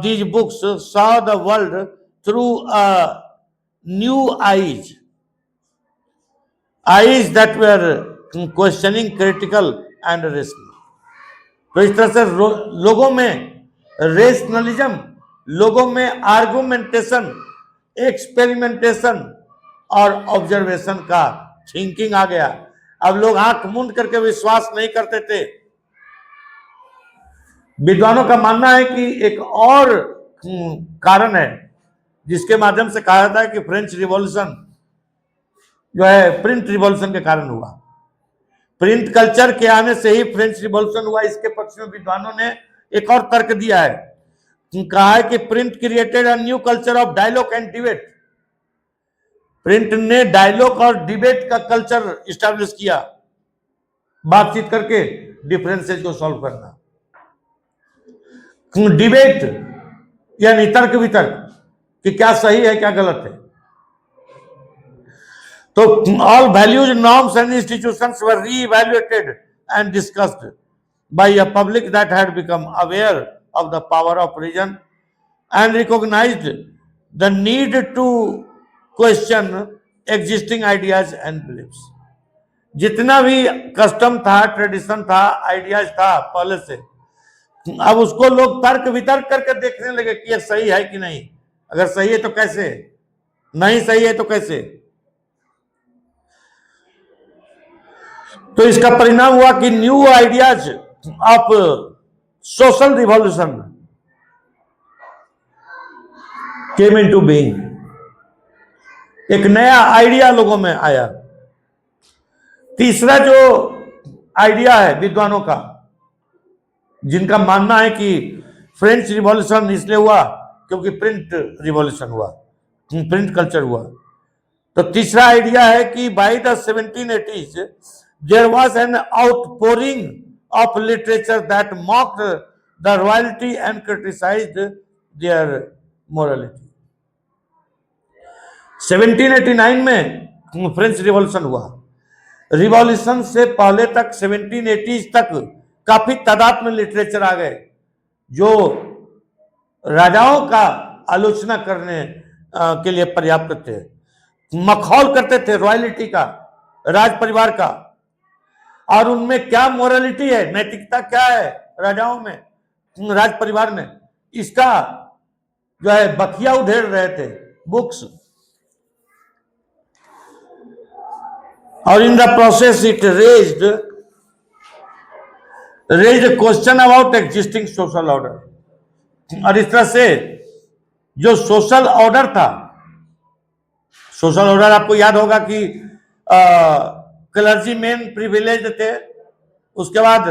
these books saw the world through a new eyes that were questioning, critical and rational। तो इस तरह से लोगों में rationalism, लोगों में argumentation, experimentation और observation का थिंकिंग आ गया। अब लोग आंख मूंद करके विश्वास नहीं करते थे। विद्वानों का मानना है कि एक और कारण है जिसके माध्यम से कहा जाता है कि फ्रेंच रिवॉल्यूशन जो है प्रिंट रिवॉल्यूशन के कारण हुआ। प्रिंट कल्चर के आने से ही फ्रेंच रिवॉल्यूशन हुआ। इसके पक्ष में विद्वानों ने एक और तर्क दिया है, कहा है कि print created a new culture of dialogue and debate. Print ने डायलॉग और डिबेट का कल्चर इस्टेब्लिश किया, बातचीत करके डिफरेंसेस को सॉल्व करना। डिबेट यानी तर्क वितर्क कि क्या सही है क्या गलत है। तो all values, norms and institutions were reevaluated and discussed by a public that had become aware of the power of reason and recognized the need to question existing ideas and beliefs। जितना भी custom था, tradition था, ideas था पहले से, अब उसको लोग तर्क वितर्क करके देखने लगे कि ये सही है कि नहीं, अगर सही है तो कैसे, नहीं सही है तो कैसे। तो इसका परिणाम हुआ कि new ideas of social revolution came into being. एक नया आइडिया लोगों में आया। तीसरा जो आइडिया है विद्वानों का, जिनका मानना है कि फ्रेंच रिवॉल्यूशन इसलिए हुआ क्योंकि प्रिंट रिवॉल्यूशन हुआ, प्रिंट कल्चर हुआ। तो तीसरा आइडिया है कि by the 1780s there was an outpouring of literature that mocked the royalty and criticized their morality। 1789 में फ्रेंच रिवॉल्यूशन हुआ। रिवॉल्यूशन से पहले तक 1780s तक काफी तादाद में लिटरेचर आ गए जो राजाओं का आलोचना करने के लिए पर्याप्त थे, मखौल करते थे रॉयलिटी का, राज परिवार का, और उनमें क्या मोरालिटी है, नैतिकता क्या है राजाओं में, राज परिवार में, इसका जो है बखिया उधेड़ रहे थे बुक्स। और in the process it raised question about existing social order. और इस तरह से जो सोशल ऑर्डर था, सोशल ऑर्डर आपको याद होगा कि क्लर्जी मैन प्रिविलेज थे, उसके बाद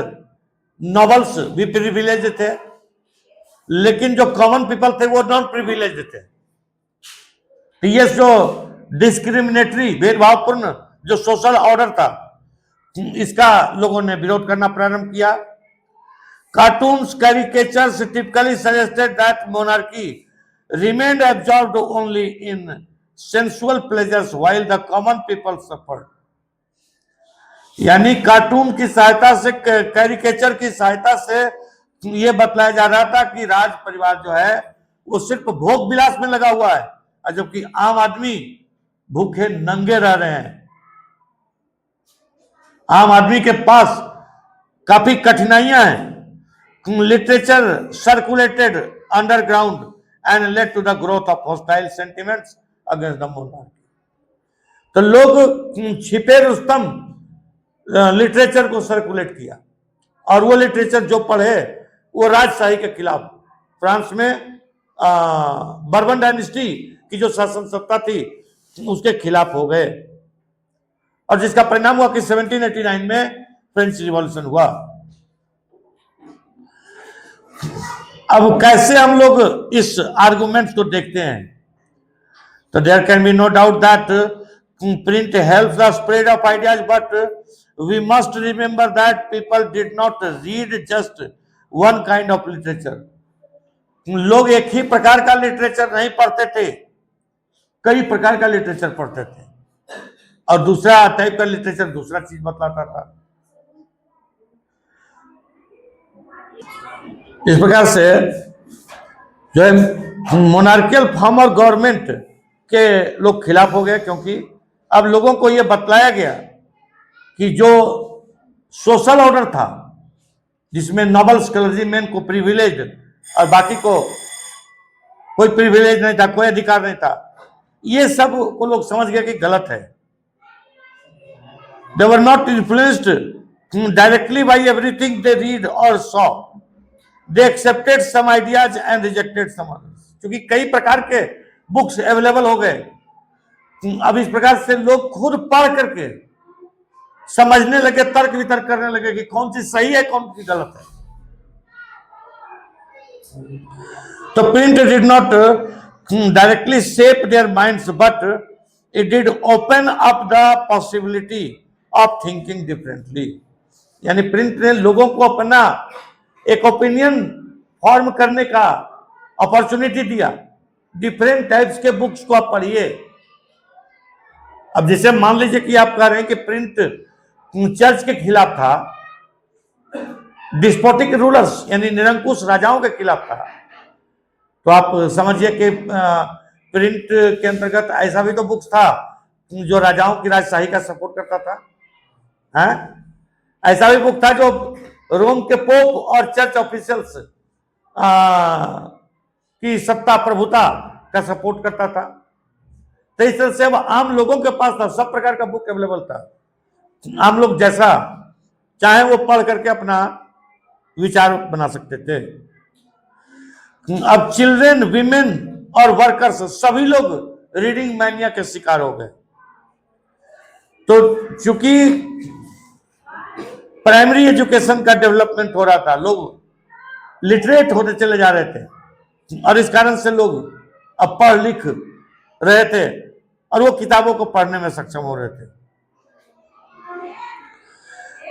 नॉबल्स भी प्रिविलेज थे, लेकिन जो कॉमन पीपल थे वो नॉन प्रिविलेज थे। तो ये जो डिस्क्रिमिनेटरी, भेदभावपूर्ण जो सोशल ऑर्डर था, इसका लोगों ने विरोध करना प्रारंभ किया। Cartoons, caricatures typically suggested that monarchy remained absorbed only in sensual pleasures while the common people suffered. यानी कार्टून की सहायता से, कैरिकेचर की सहायता से यह बतलाया जा रहा था कि राज परिवार जो है वो सिर्फ भोग विलास में लगा हुआ है, और जबकि आम आदमी भूखे नंगे रह रहे हैं। आम आदमी के पास काफी कठिनाइयां हैं। Literature circulated underground and led to the growth of hostile sentiments against the monarchy. तो लोग छिपे रुस्तम लिटरेचर को सर्कुलेट किया, और वो लिटरेचर जो पढ़े वो राजशाही के खिलाफ, फ्रांस में बर्बन डायनेस्टी की जो शासन सत्ता थी उसके खिलाफ हो गए, और जिसका परिणाम हुआ कि 1789 में फ्रेंच रिवॉल्यूशन हुआ। अब कैसे हम लोग इस आर्गुमेंट को देखते हैं, तो there can be no doubt that print helps the spread of ideas, but we must remember that people did not read just one kind of literature. लोग एक ही प्रकार का लिटरेचर नहीं पढ़ते थे, कई प्रकार का लिटरेचर पढ़ते थे, और दूसरा टाइप का लिटरेचर दूसरा चीज बतलाता था। इस प्रकार से जो है मोनार्कियल फॉर्म और गवर्नमेंट के लोग खिलाफ हो गए, क्योंकि अब लोगों को यह बतलाया गया कि जो सोशल ऑर्डर था जिसमें नोबल्स क्लर्जीमैन को प्रिविलेज और बाकी को कोई प्रिविलेज नहीं था, कोई अधिकार नहीं था, ये सब को लोग समझ गए कि गलत है। They were not influenced directly by everything they read or saw. They accepted some ideas and rejected some others. क्योंकि कई प्रकार के बुक्स अवेलेबल हो गए, अब इस प्रकार से लोग खुद पढ़ करके समझने लगे, तर्क वितर्क करने लगे कि कौन सी सही है कौन सी गलत है। तो print did not directly shape their minds, but it did open up the possibility of thinking differently. यानी प्रिंट ने लोगों को अपना एक ओपिनियन फॉर्म करने का अपॉर्चुनिटी दिया। डिफरेंट टाइप्स के बुक्स को आप पढ़िए। अब जैसे मान लीजिए कि आप कह रहे हैं कि प्रिंट चर्च के खिलाफ था, डिस्पोटिक रूलर्स यानी निरंकुश राजाओं के खिलाफ था, तो आप समझिए कि प्रिंट के अंतर्गत ऐसा भी तो बुक्स था जो राजाओं की राजशाही का सपोर्ट करता था, हैं? ऐसा भी बुक था जो रोम के पोप और चर्च ऑफिशियल्स की सत्ता प्रभुता का सपोर्ट करता था। तो इस तरह से अब आम लोगों के पास था, सब प्रकार का बुक अवेलेबल था। आम लोग जैसा चाहे वो पढ़ करके अपना विचार बना सकते थे। अब चिल्ड्रेन, विमेन और वर्कर्स सभी लोग रीडिंग मैनिया के शिकार हो गए। तो चूंकि प्राइमरी एजुकेशन का डेवलपमेंट हो रहा था, लोग लिटरेट होते चले जा रहे थे, और इस कारण से लोग अब पढ़ लिख रहे थे और वो किताबों को पढ़ने में सक्षम हो रहे थे।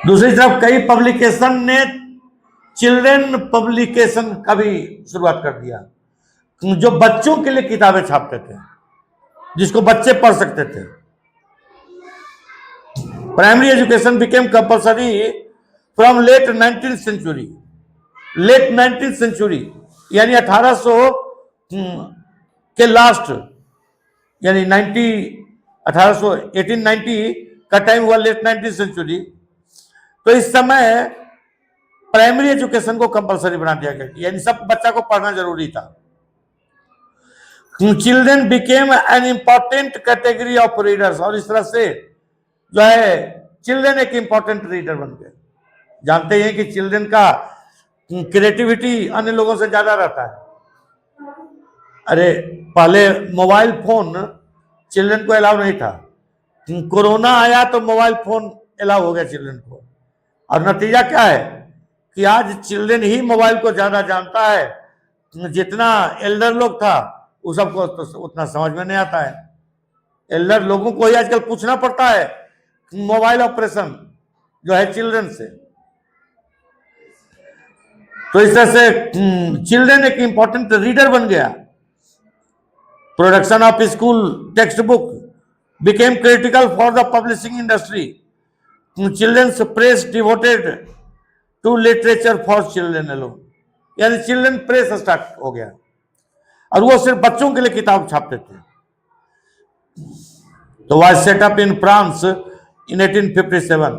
दूसरी तरफ कई पब्लिकेशन ने चिल्ड्रेन पब्लिकेशन का भी शुरुआत कर दिया, जो बच्चों के लिए किताबें छापते थे, जिसको बच्चे पढ़ सकते थे। Primary education became compulsory from late 19th century. Late 19th century यानी 1800 के लास्ट, यानी 1890 का टाइम हुआ, लेट 19th सेंचुरी। तो इस समय प्राइमरी एजुकेशन को कंपलसरी बना दिया गया, यानी सब बच्चा को पढ़ना जरूरी था। Children became an important category of readers, और इस तरह से जो है चिल्ड्रेन एक इंपॉर्टेंट रीडर बन गए। जानते हैं कि चिल्ड्रेन का क्रिएटिविटी अन्य लोगों से ज्यादा रहता है। अरे पहले मोबाइल फोन चिल्ड्रेन को अलाउ नहीं था, कोरोना आया तो मोबाइल फोन अलाउ हो गया चिल्ड्रेन को, और नतीजा क्या है कि आज चिल्ड्रेन ही मोबाइल को ज्यादा जानता है। जितना एल्डर लोग था वो सबको तो उतना समझ में नहीं आता है। एल्डर लोगों को ही आजकल पूछना पड़ता है मोबाइल ऑपरेशन जो है चिल्ड्रन से। तो इस तरह से चिल्ड्रन एक इंपॉर्टेंट रीडर बन गया। Production of school text book became critical for the publishing industry. Children's press devoted to literature for children alone, यानी चिल्ड्रन प्रेस स्टार्ट हो गया और वो सिर्फ बच्चों के लिए किताब छापते थे। तो was set up in France in 1857।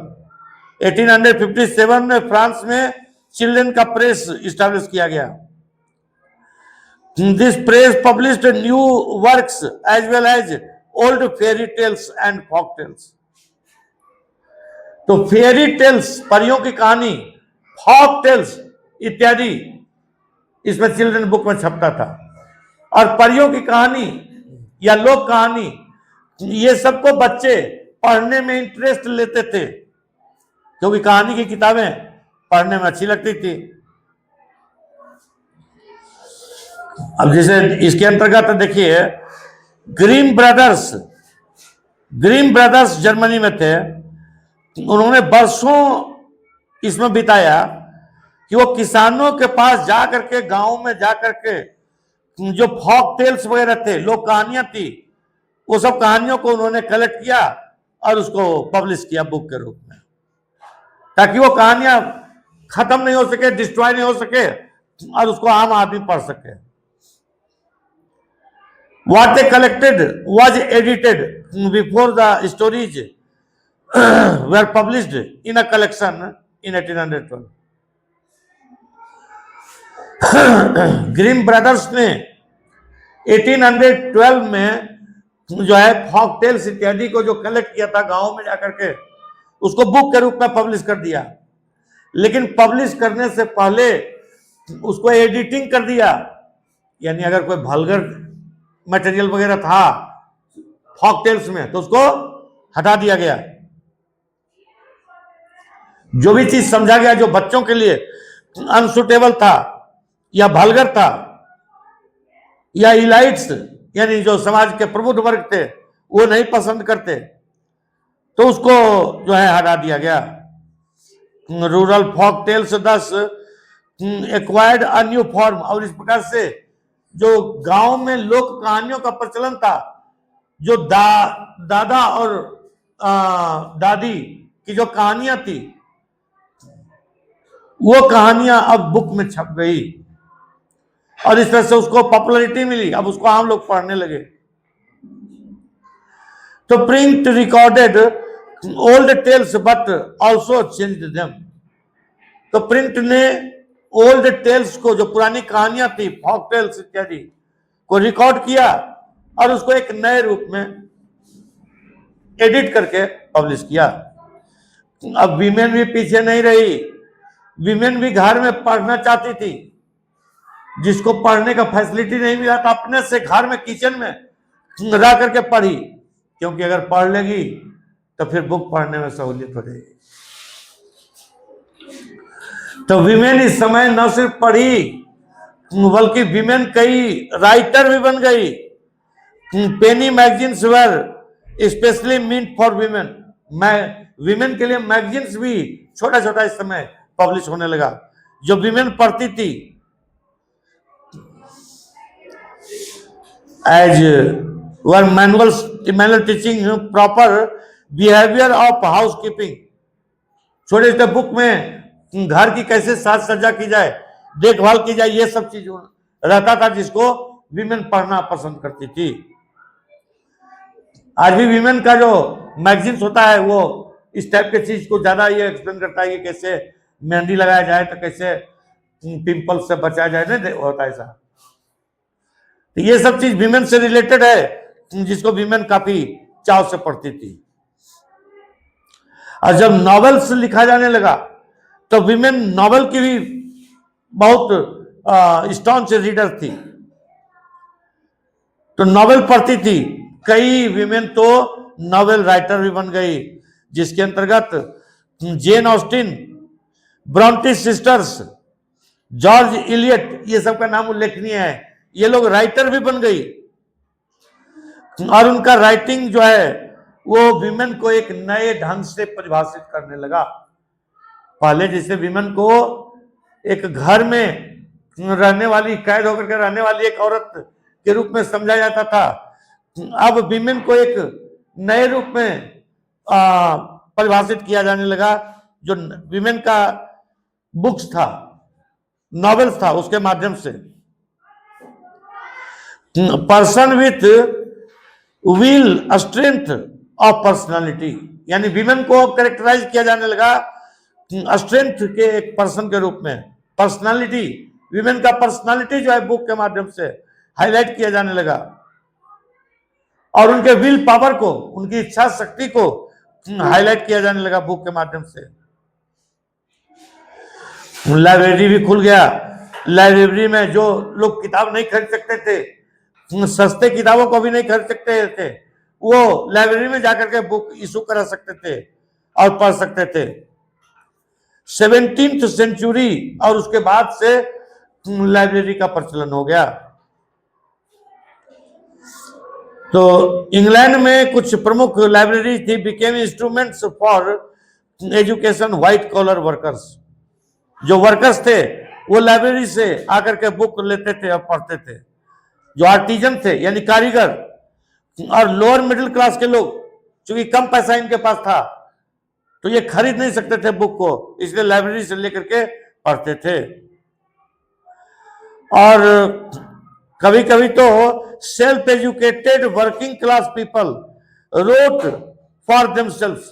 1857 में फ्रांस में चिल्ड्रन का प्रेस इस्टेब्लिश किया गया। This press published new works as well as old fairy tales and folk tales. तो फेरी टेल्स, परियों की कहानी, फॉक टेल्स इत्यादि इसमें चिल्ड्रन बुक में छपता था। और परियों की कहानी या लोक कहानी, ये सबको बच्चे पढ़ने में इंटरेस्ट लेते थे क्योंकि कहानी की किताबें पढ़ने में अच्छी लगती थी। अब जैसे इसके अंतर्गत देखिए, ग्रीम ब्रदर्स जर्मनी में थे। उन्होंने बरसों इसमें बिताया कि वो किसानों के पास जा करके, गांव में जा करके जो फॉक टेल्स वगैरह थे, लोक कहानियां थी, वो सब कहानियों को उन्होंने कलेक्ट किया और उसको पब्लिश किया बुक के रूप में, ताकि वो कहानियां खत्म नहीं हो सके, डिस्ट्रॉय नहीं हो सके और उसको आम आदमी पढ़ सके। What they collected was edited before the stories were published in a collection in 1812. Grimm brothers ने 1812 में जो है फॉक टेल्स इत्यादि को जो कलेक्ट किया था गांव में जाकर के, उसको बुक के रूप में पब्लिश कर दिया। लेकिन पब्लिश करने से पहले उसको एडिटिंग कर दिया, यानी अगर कोई वल्गर मटेरियल वगैरह था फॉक टेल्स में तो उसको हटा दिया गया। जो भी चीज समझा गया जो बच्चों के लिए अनसुटेबल था या वल्गर था या इलाइट्स यानी जो समाज के प्रबुद्ध वर्ग थे वो नहीं पसंद करते, तो उसको जो है हटा दिया गया। रूरल फॉक टेल्स दस एक्वायर्ड अ न्यू फॉर्म। और इस प्रकार से जो गांव में लोक कहानियों का प्रचलन था, जो दादा और दादी की जो कहानियां थी, वो कहानियां अब बुक में छप गई और इस तरह से उसको पॉपुलैरिटी मिली। अब उसको आम लोग पढ़ने लगे। तो print recorded old tales but also changed them. तो प्रिंट ने ओल्ड टेल्स को, जो पुरानी कहानियां थी फॉक टेल्स इत्यादि को रिकॉर्ड किया और उसको एक नए रूप में एडिट करके पब्लिश किया। अब वीमेन भी पीछे नहीं रही। वीमेन भी घर में पढ़ना चाहती थी। जिसको पढ़ने का फैसिलिटी नहीं मिला था अपने से घर में किचन में रह करके पढ़ी, क्योंकि अगर पढ़ लेगी तो फिर बुक पढ़ने में सहूलियत हो जाएगी। तो विमेन इस समय न सिर्फ पढ़ी बल्कि विमेन कई राइटर भी बन गई। Penny magazines were specially meant for women. Women के लिए मैगजीन्स भी छोटा छोटा इस समय पब्लिश होने लगा जो विमेन पढ़ती थी। As were manuals teaching proper behaviour of housekeeping. छोटे छोटे बुक में घर की कैसे साज सज्जा की जाए, देखभाल की जाए, ये सब चीज रहता था जिसको विमेन पढ़ना पसंद करती थी। आज भी विमेन का जो मैगजीन्स होता है वो इस टाइप के चीज को ज्यादा ये एक्सप्लेन करता है कि कैसे मेहंदी लगाया जाए, तो कैसे पिंपल से बचाया जाए, नहीं होता ऐसा। तो ये सब चीज विमेन से रिलेटेड है जिसको विमेन काफी चाव से पढ़ती थी। और जब नॉवेल्स लिखा जाने लगा तो विमेन नॉवेल की भी बहुत स्टॉन्च रीडर थी, तो नॉवेल पढ़ती थी। कई विमेन तो नॉवेल राइटर भी बन गई, जिसके अंतर्गत Jane Austen, Brontë sisters, George Eliot, ये सब का नाम उल्लेखनीय है। ये लोग राइटर भी बन गई और उनका राइटिंग जो है वो विमेन को एक नए ढंग से परिभाषित करने लगा। पहले जैसे विमेन को एक घर में रहने वाली, कैद होकर के रहने वाली एक औरत के रूप में समझा जाता था। अब विमेन को एक नए रूप में परिभाषित किया जाने लगा, जो विमेन का बुक्स था, नॉवेल्स था, उसके माध्यम से। Person with will strength of personality, यानी विमेन को कैरेक्टराइज किया जाने लगा स्ट्रेंथ के एक पर्सन के रूप में। पर्सनालिटी, विमेन का पर्सनालिटी जो है बुक के माध्यम से हाईलाइट किया जाने लगा, और उनके विल पावर को, उनकी इच्छा शक्ति को हाईलाइट किया जाने लगा बुक के माध्यम से। लाइब्रेरी भी खुल गया। लाइब्रेरी में जो लोग किताब नहीं खरीद सकते थे, सस्ते किताबों को भी नहीं खरीद सकते थे, वो लाइब्रेरी में जाकर के बुक इशू करा सकते थे और पढ़ सकते थे। 17th सेंचुरी और उसके बाद से लाइब्रेरी का प्रचलन हो गया। तो इंग्लैंड में कुछ प्रमुख लाइब्रेरी थी, became instruments for education white collar workers. जो वर्कर्स थे वो लाइब्रेरी से आकर के बुक लेते थे और पढ़ते थे। जो आर्टिजन थे यानी कारीगर और लोअर मिडिल क्लास के लोग, चूंकि कम पैसा इनके पास था तो ये खरीद नहीं सकते थे बुक को, इसलिए लाइब्रेरी से लेकर के पढ़ते थे। और कभी कभी तो self educated working class people wrote for themselves,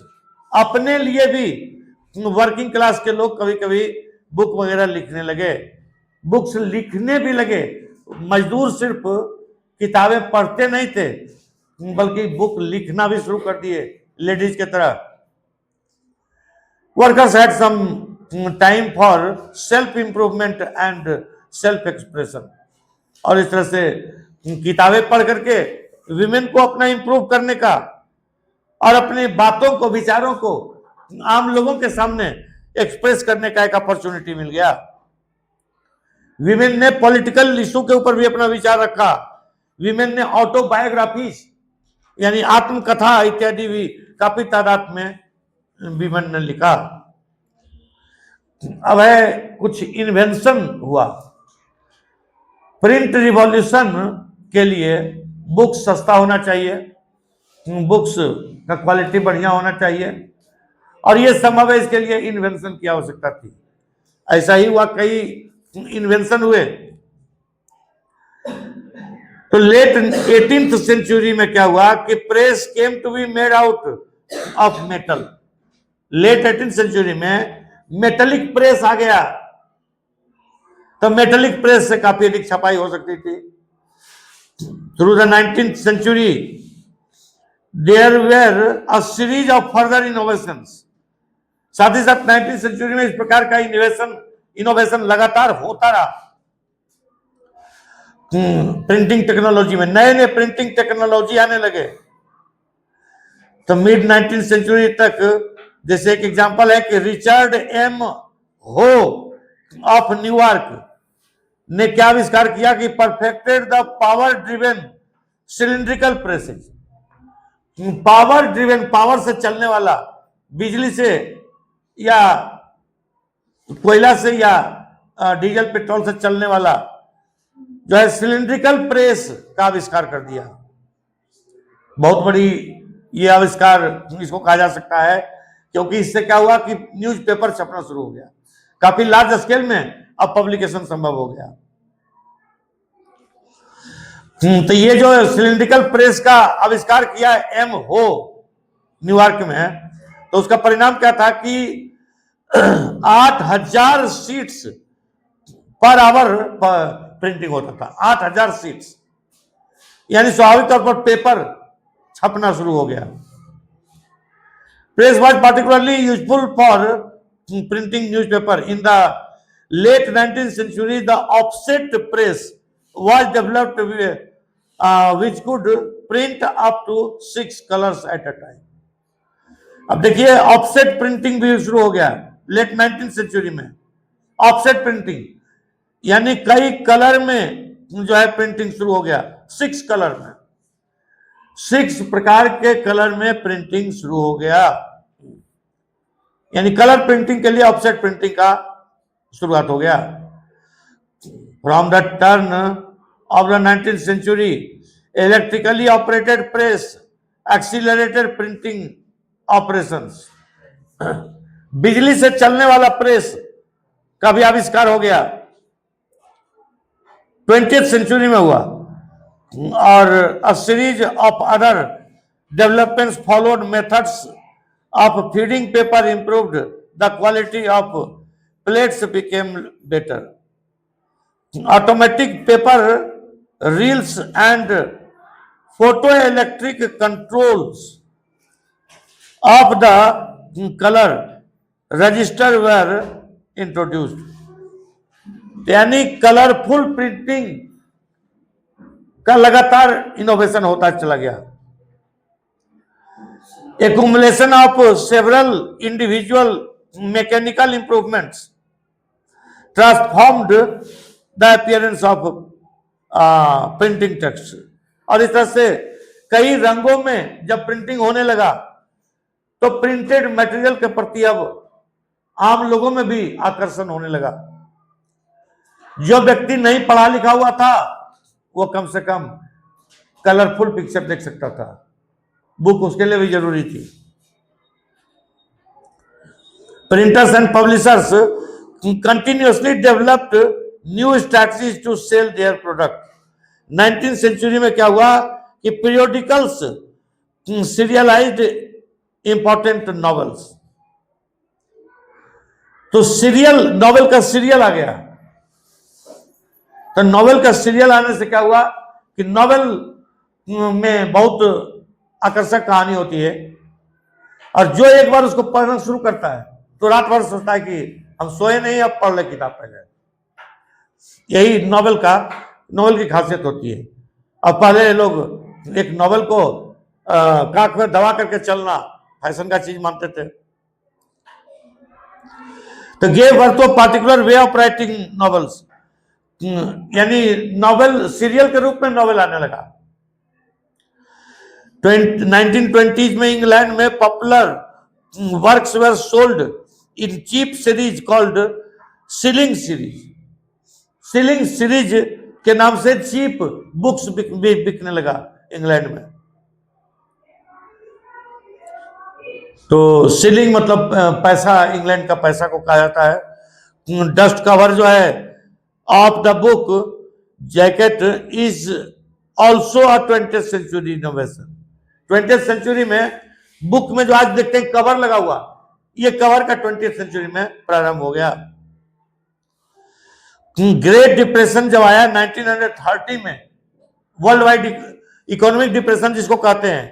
अपने लिए भी वर्किंग क्लास के लोग कभी कभी बुक वगैरह लिखने लगे, बुक्स लिखने भी लगे। मजदूर सिर्फ किताबें पढ़ते नहीं थे बल्कि बुक लिखना भी शुरू कर दिए लेडीज के तरह। Workers had some time for self improvement and self expression, और इस तरह से किताबें पढ़ करके विमेन को अपना इंप्रूव करने का और अपनी बातों को, विचारों को आम लोगों के सामने एक्सप्रेस करने का एक अपॉर्चुनिटी मिल गया। विमेन ने पॉलिटिकल इशू के ऊपर भी अपना विचार रखा। विमेन ने ऑटोबायोग्राफीज यानी आत्मकथा इत्यादि भी काफी तादाद में विमेन ने लिखा। अब है कुछ इन्वेंशन हुआ। प्रिंट रिवॉल्यूशन के लिए बुक्स सस्ता होना चाहिए, बुक्स का क्वालिटी बढ़िया होना चाहिए, और ये संभव है, इसके लिए इन्वेंशन की आवश्यकता थी। ऐसा ही हुआ, कई इन्वेंशन हुए। तो लेट 18th सेंचुरी में क्या हुआ कि press came to be made out of metal. Late 18th century में मेटेलिक प्रेस आ गया, तो मेटेलिक प्रेस से काफी अधिक छपाई हो सकती थी। Through the 19th century there were a series of further innovations. साथ ही साथ 19th सेंचुरी में इस प्रकार का इनोवेशन लगातार होता रहा। प्रिंटिंग टेक्नोलॉजी में नए नए प्रिंटिंग टेक्नोलॉजी आने लगे। तो मिड 19th सेंचुरी तक, जैसे एक एग्जांपल है कि रिचर्ड एम हो ऑफ न्यूयॉर्क ने क्या आविष्कार किया कि perfected the power driven cylindrical presses. Power driven, power से चलने वाला, बिजली से या कोयला से या डीजल पेट्रोल से चलने वाला जो है सिलिंड्रिकल प्रेस का आविष्कार कर दिया। बहुत बड़ी ये आविष्कार इसको कहा जा सकता है, क्योंकि इससे क्या हुआ कि न्यूज़पेपर छपना शुरू हो गया, काफी लार्ज स्केल में अब पब्लिकेशन संभव हो गया। तो ये जो सिलिंड्रिकल प्रेस का आविष्कार किया एम हो न्यूयॉर्क में, तो उसका परिणाम क्या था कि 8000 शीट्स पर आवर प्रिंटिंग होता था। 8000 शीट्स, यानी स्वाभाविक तौर पर पेपर छपना शुरू हो गया। Press was particularly useful for printing newspaper. In the late 19th century the offset press was developed which could print up to 6 colors at a time। अब देखिए ऑफसेट प्रिंटिंग भी शुरू हो गया लेट 19th सेंचुरी में। Offset printing यानी कई colour में जो है प्रिंटिंग शुरू हो गया, 6 कलर में, 6 प्रकार के कलर में प्रिंटिंग शुरू हो गया। यानी कलर प्रिंटिंग के लिए ऑफसेट प्रिंटिंग का शुरुआत हो गया। From the turn off the 19th century, electrically operated press accelerated printing operations, बिजली से चलने वाला प्रेस का भी आविष्कार हो गया 20th सेंचुरी में हुआ, और अ series of other developments followed, methods of feeding paper improved, the quality of plates became better, automatic paper reels and photo electric controls of the colour register were introduced. यानी colourful printing का लगातार innovation होता चला गया। Accumulation of several individual mechanical improvements transformed the appearance of printing text. और इस तरह से कई रंगों में जब प्रिंटिंग होने लगा तो प्रिंटेड मटेरियल के प्रति अब आम लोगों में भी आकर्षण होने लगा। जो व्यक्ति नहीं पढ़ा लिखा हुआ था वो कम से कम कलरफुल पिक्चर देख सकता था, बुक उसके लिए भी जरूरी थी। Printers and publishers continuously developed new strategies to sell their product. 19th century में क्या हुआ कि पीरियोडिकल्स सीरियलाइज्ड इंपॉर्टेंट नॉवेल्स, तो सीरियल, नॉवेल का सीरियल आ गया। तो नॉवेल का सीरियल आने से क्या हुआ कि नॉवेल में बहुत आकर्षक कहानी होती है, और जो एक बार उसको पढ़ना शुरू करता है तो रात भर सोचता है कि हम सोए नहीं, अब पढ़ ले किताब पहले। यही नॉवेल की खासियत होती है। अब पहले लोग एक नॉवेल को काख में दबा करके चलना फैशन का चीज मानते थे। तो gave birth to particular way of writing novels, यानी नॉवेल सीरियल के रूप में नॉवेल आने लगा। 1920s में इंग्लैंड में popular works were sold in cheap series called shilling series. Shilling series के नाम से चीप बुक्स बिकने लगा इंग्लैंड में। तो सीलिंग मतलब पैसा, इंग्लैंड का पैसा को कहा जाता है। डस्ट कवर जो है of the book jacket is also a 20th century innovation. 20th century में बुक में जो आज देखते हैं कवर लगा हुआ, ये कवर का 20th सेंचुरी में प्रारंभ हो गया। ग्रेट डिप्रेशन जब आया 1930 में, वर्ल्ड वाइड इकोनॉमिक डिप्रेशन जिसको कहते हैं,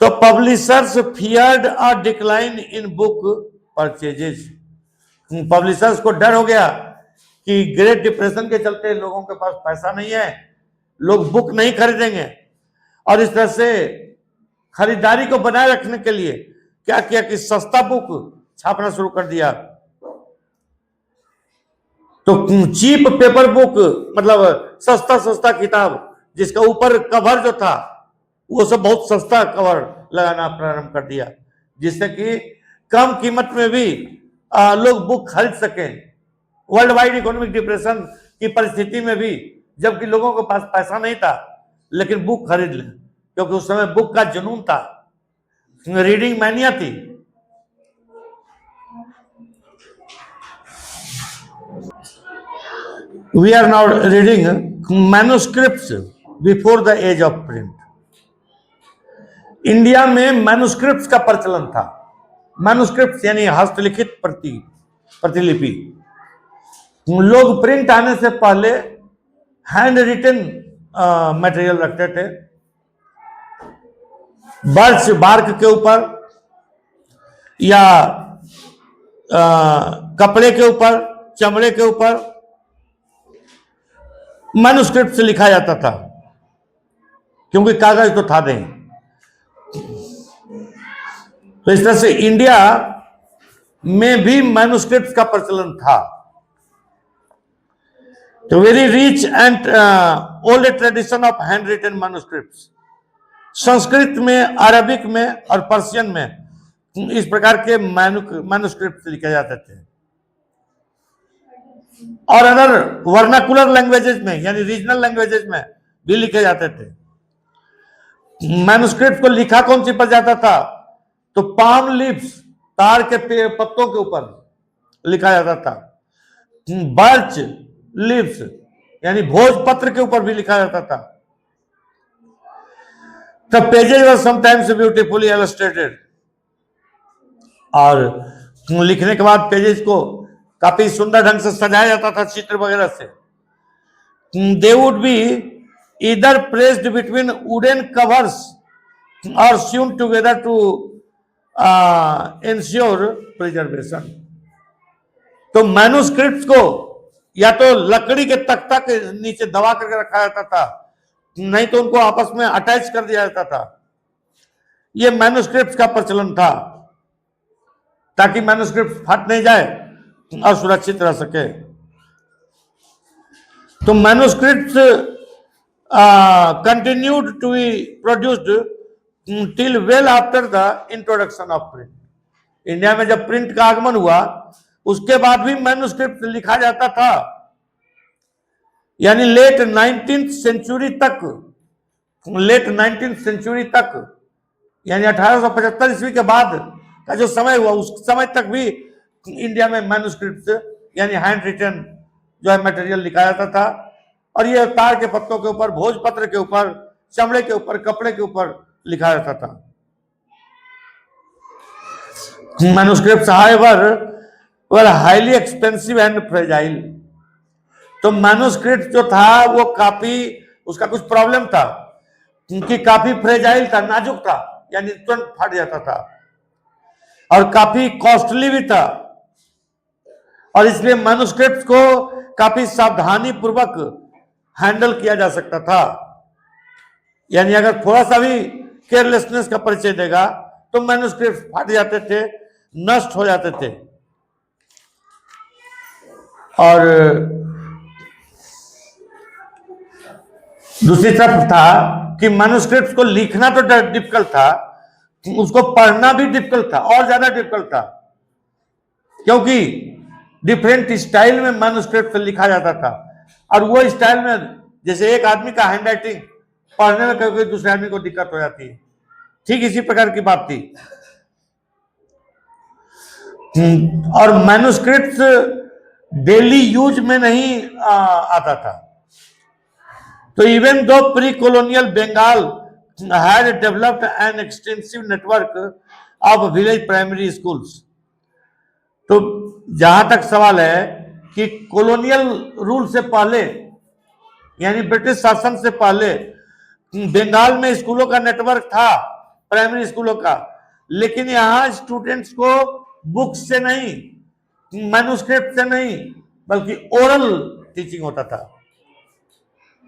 तो publishers feared a decline in book purchases. Publishers को डर हो गया कि ग्रेट डिप्रेशन के चलते लोगों के पास पैसा नहीं है, लोग बुक नहीं खरीदेंगे, और इस तरह से खरीदारी को बनाए रखने के लिए क्या किया कि सस्ता बुक छापना शुरू कर दिया। तो चीप पेपर बुक मतलब सस्ता किताब, जिसका ऊपर कवर जो था वो सब बहुत सस्ता कवर लगाना प्रारंभ कर दिया, जिससे कि कम कीमत में भी लोग बुक खरीद सकें। वर्ल्ड वाइड इकोनॉमिक डिप्रेशन की परिस्थिति में भी, जबकि लोगों के पास पैसा नहीं था, लेकिन बुक खरीद लें, क्योंकि उस समय बुक का जुनून था, रीडिंग मैनिया थी। We are now reading manuscripts before the age of print. India में मैन्युस्क्रिप्ट्स का प्रचलन था। मैन्युस्क्रिप्ट्स यानी हस्तलिखित प्रतिलिपि। लोग प्रिंट आने से पहले हैंड रिटन मटेरियल रखते थे, बर्च बार्क के ऊपर या कपड़े के ऊपर, चमड़े के ऊपर मैन्युस्क्रिप्ट से लिखा जाता था, क्योंकि कागज तो था नहीं। तो इस तरह से इंडिया में भी मैन्युस्क्रिप्ट का प्रचलन था। तो very rich and old tradition of hand written manuscripts. Sanskrit में, अरबिक में और पर्शियन में इस प्रकार के मैन्युस्क्रिप्ट लिखे जाते थे। और अदर वर्नाकुलर लैंग्वेजेस में यानी रीजनल लैंग्वेजेस में भी लिखे जाते थे। मैन्युस्क्रिप्ट को लिखा कौन सी पर जाता था? तो पाम लीव्स, तार के पत्तों के ऊपर लिखा जाता था। बर्च लीव्स यानी भोजपत्र के ऊपर भी लिखा जाता था। The pages were sometimes beautifully illustrated, और लिखने के बाद पेजेस को काफी सुंदर ढंग से सजाया जाता था चित्र वगैरह से। They would be either placed between wooden covers और sewn together to ensure preservation। तो मैन्युस्क्रिप्ट्स को या तो लकड़ी के तख्ता के नीचे दबा करके रखा जाता था, नहीं तो उनको आपस में अटैच कर दिया जाता था। ये मैन्युस्क्रिप्ट्स का प्रचलन था ताकि मैन्युस्क्रिप्ट फट नहीं जाए और सुरक्षित रह सके। तो manuscripts continued to be produced till well after the introduction of print। India में जब प्रिंट का आगमन हुआ उसके बाद भी मैन्युस्क्रिप्ट लिखा जाता था, यानी लेट 19th सेंचुरी तक, यानी 1875 ईस्वी के बाद का जो समय हुआ उस समय तक भी इंडिया में मैन्युस्क्रिप्ट यानी हैंड रिटन जो है मटेरियल लिखा जाता था। और ये तार के पत्तों के ऊपर, भोजपत्र के ऊपर, चमड़े के ऊपर, कपड़े के ऊपर लिखा जाता था। Manuscripts however were highly expensive and fragile. तो मैन्युस्क्रिप्ट जो था वो काफी, उसका कुछ प्रॉब्लम था क्योंकि काफी फ्रेजाइल था, नाजुक था, यानी तुरंत फट जाता था, और काफी कॉस्टली भी था, और इसलिए मैन्युस्क्रिप्ट को काफी सावधानी पूर्वक हैंडल किया जा सकता था। यानी अगर थोड़ा सा भी केयरलेसनेस का परिचय देगा तो मैन्युस्क्रिप्ट फट जाते थे, नष्ट हो जाते थे। और दूसरी तरफ था कि मैन्युस्क्रिप्ट को लिखना तो डिफिकल्ट था, उसको पढ़ना भी डिफिकल्ट था, और ज्यादा डिफिकल्ट था, क्योंकि डिफरेंट स्टाइल में मैन्युस्क्रिप्ट लिखा जाता था। और वो स्टाइल में जैसे एक आदमी का हैंडराइटिंग पढ़ने में कभी दूसरे आदमी को दिक्कत हो जाती है, ठीक इसी प्रकार की बात थी। और मैन्युस्क्रिप्ट डेली यूज में नहीं आता था। तो even though pre colonial Bengal had developed an extensive network of village primary schools. तो जहां तक सवाल है कि कॉलोनियल रूल से पहले यानी ब्रिटिश शासन से पहले बंगाल में स्कूलों का नेटवर्क था, प्राइमरी स्कूलों का, लेकिन यहाँ स्टूडेंट्स को बुक्स से नहीं, मैन्युस्क्रिप्ट से नहीं, बल्कि ओरल टीचिंग होता था।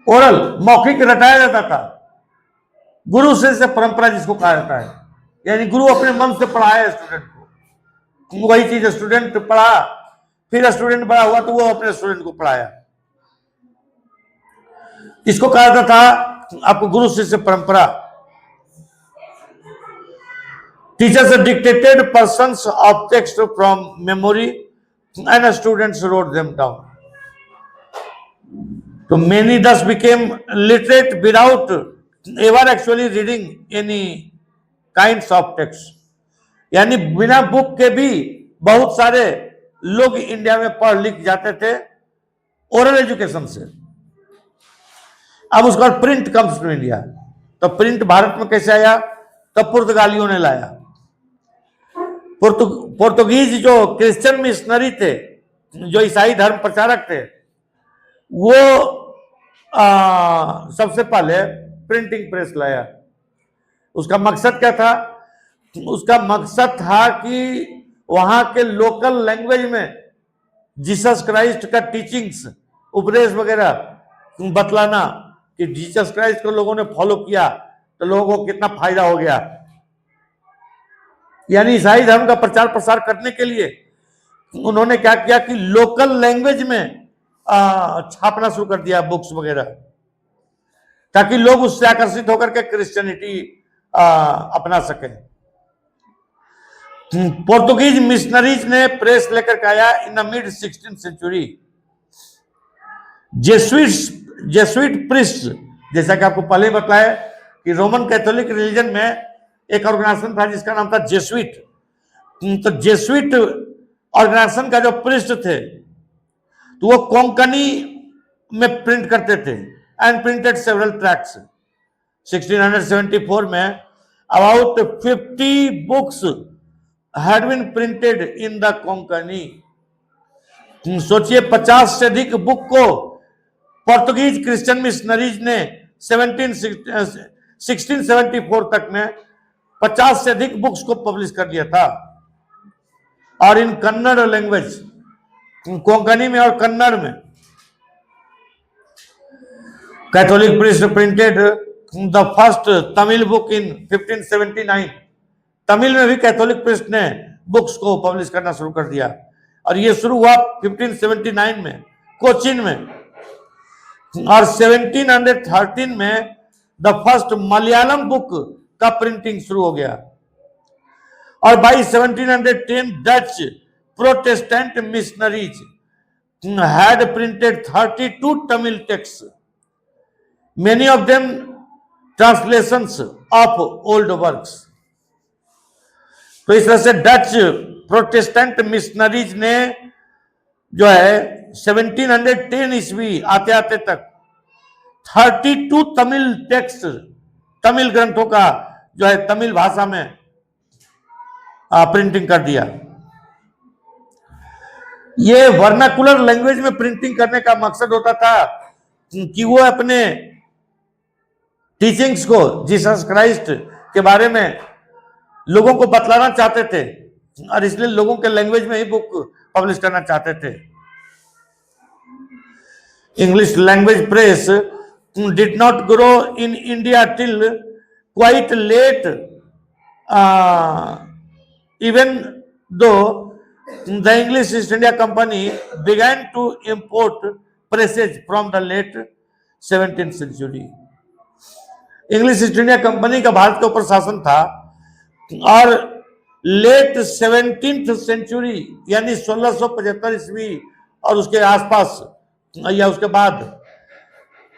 ओरल, मौखिक रटाया जाता था, गुरु से परंपरा जिसको कहा जाता है, यानी गुरु अपने मन से पढ़ाया स्टूडेंट को। वही चीज स्टूडेंट पढ़ा, फिर स्टूडेंट बड़ा हुआ तो वो अपने स्टूडेंट को पढ़ाया। इसको कहा जाता था आपको गुरु शिष्य परंपरा। Teachers dictated portions of text from memory and students wrote them down. तो many thus became literate without ever actually reading any kinds of text. यानी बिना बुक के भी बहुत सारे लोग इंडिया में पढ़ लिख जाते थे ओरल एजुकेशन से। अब उसके बाद प्रिंट कम्स टू इंडिया। तो प्रिंट भारत में कैसे आया? तब पुर्तगालियों ने लाया। पुर्तगीज जो क्रिश्चियन मिशनरी थे, जो ईसाई धर्म प्रचारक थे, वो सबसे पहले प्रिंटिंग प्रेस लाया। उसका मकसद क्या था? उसका मकसद था कि वहां के लोकल लैंग्वेज में जीसस क्राइस्ट का टीचिंग्स, उपदेश वगैरह बतलाना कि जीसस क्राइस्ट को लोगों ने फॉलो किया तो लोगों को कितना फायदा हो गया। यानी ईसाई धर्म का प्रचार प्रसार करने के लिए उन्होंने क्या किया कि लोकल लैंग्वेज में छापना शुरू कर दिया बुक्स वगैरह, ताकि लोग उससे आकर्षित होकर के क्रिश्चियनिटी अपना सकें। पोर्तुगीज मिशनरीज ने प्रेस लेकर के आया in the mid 16th century. Jesuit priest, जैसा कि आपको पहले बताया कि रोमन कैथोलिक रिलीजन में एक ऑर्गेनाइजेशन था जिसका नाम था जेसुइट। तो जेसुइट ऑर्गेनाइजेशन का जो प्रिस्ट थे तो वो कोंकणी में प्रिंट करते थे एंड प्रिंटेड सेवरल ट्रैक्ट्स। 1674 में about 50 books had been printed in the Konkani. सोचिए 50 से अधिक बुक को पोर्तुगीज क्रिश्चियन मिशनरीज ने 1674 तक में 50 से अधिक बुक्स को पब्लिश कर दिया था। और इन कन्नड़ लैंग्वेज, कोंकणी में और कन्नड़ में। Catholic priest printed the first Tamil book in 1579। Tamil में भी कैथोलिक प्रीस्ट ने बुक्स को पब्लिश करना शुरू कर दिया और ये शुरू हुआ 1579 में कोचिन में। और 1713 में द फर्स्ट मलयालम बुक का प्रिंटिंग शुरू हो गया। और by 1710 Dutch Protestant missionaries had printed 32 Tamil texts, many of them translations of old works। तो इस तरह से डच प्रोटेस्टेंट मिशनरीज ने जो है 1710 ईस्वी आते आते तक 32 तमिल टेक्स्ट, तमिल ग्रंथों का जो है तमिल भाषा में प्रिंटिंग कर दिया। ये वर्नाकुलर लैंग्वेज में प्रिंटिंग करने का मकसद होता था कि वो अपने टीचिंग्स को, जीसस क्राइस्ट के बारे में लोगों को बतलाना चाहते थे और इसलिए लोगों के लैंग्वेज में ही बुक पब्लिश करना चाहते थे। English language press did not grow in India till quite late, even though the English East India Company began to import presses from the late 17th century। English East India company का भारत के ऊपर शासन था और late 17th century यानी 1675 ईस्वी और उसके आसपास या उसके बाद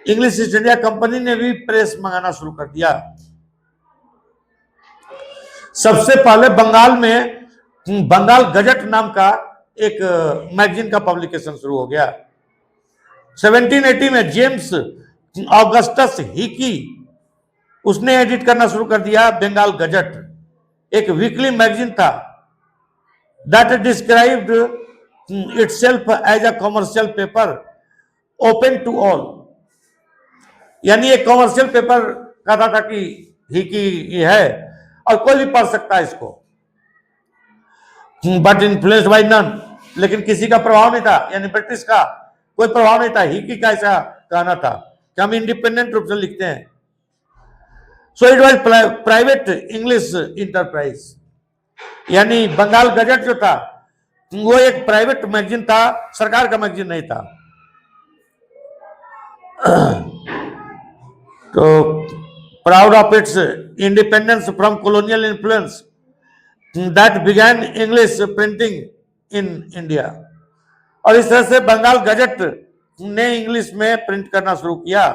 इंग्लिश ईस्ट इंडिया कंपनी ने भी प्रेस मंगाना शुरू कर दिया। सबसे पहले बंगाल में बंगाल गजट नाम का एक मैगजीन का पब्लिकेशन शुरू हो गया। 1780 में जेम्स ऑगस्टस हिकी उसने एडिट करना शुरू कर दिया बंगाल गजट, एक वीकली मैगजीन था that described itself as a commercial paper open to all. यानी एक कॉमर्शियल पेपर कहता था कि हिकी है और कोई भी पढ़ सकता है इसको, बट इन्फ्लुएंस्ड बाय नन, लेकिन किसी का प्रभाव नहीं था, यानी ब्रिटिश का कोई प्रभाव नहीं था। हिकी का ऐसा कहना था कि हम इंडिपेंडेंट रूप से लिखते हैं। So it was private English enterprise, यानी बंगाल गजट जो था वो एक प्राइवेट मैगजीन था, सरकार का मैगजीन नहीं था। तो proud of its independence from colonial influence that began English printing in India। और इस तरह से बंगाल गजट ने इंग्लिश में प्रिंट करना शुरू किया।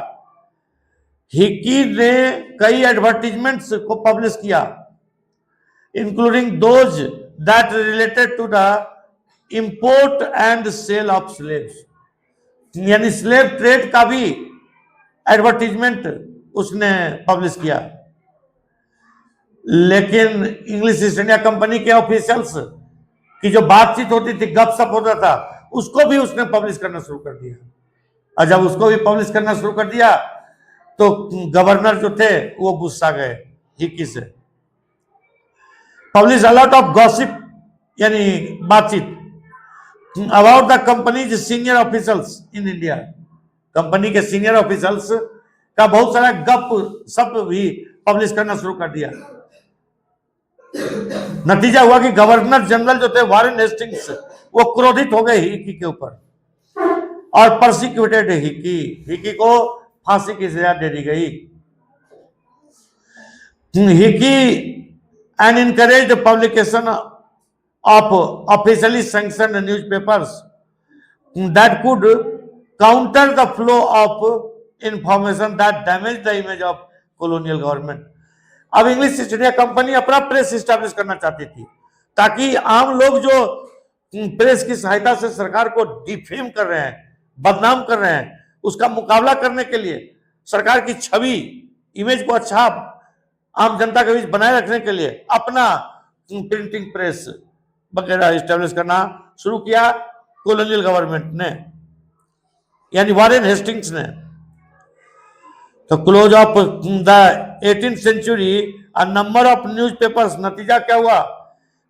हिकी ने कई एडवर्टीजमेंट्स को पब्लिश किया including those that related to the import and sale of slaves, यानी स्लेव ट्रेड का भी एडवर्टीजमेंट उसने पब्लिश किया। लेकिन इंग्लिश ईस्ट इंडिया कंपनी के ऑफिशियल्स की जो बातचीत होती थी, गपशप होता था, उसको भी उसने पब्लिश करना शुरू कर दिया। और जब उसको भी पब्लिश करना शुरू कर दिया तो गवर्नर जो थे वो गुस्सा गए हिकी से। Publish a lot of gossip, यानी बातचीत about the companies senior officers in India. Company के सीनियर ऑफिसर्स का बहुत सारा गप सब भी पब्लिश करना शुरू कर दिया। नतीजा हुआ कि गवर्नर जनरल जो थे वारेन हेस्टिंग्स वो क्रोधित हो गए हिकी के ऊपर और प्रोसिक्यूटेड हिकी को फांसी की सजा दे दी गई। Hicky and encouraged publication of officially sanctioned newspapers that could counter the flow of information that damage the image of colonial government. अब इंग्लिश ईस्ट इंडिया कंपनी अपना प्रेस स्टैब्लिश करना चाहती थी, ताकि आम लोग जो प्रेस की सहायता से सरकार को डिफेम कर रहे हैं, बदनाम कर रहे हैं, उसका मुकाबला करने के लिए, सरकार की छवि, इमेज को अच्छा आम जनता के बीच बनाए रखने के लिए अपना प्रिंटिंग प्रेस वगैरह स्टैब्लिश करना शुरू किया कॉलोनियल गवर्नमेंट ने, यानी वॉरेन हेस्टिंग्स ने। तो close of the 18th century a number of newspapers, नतीजा क्या हुआ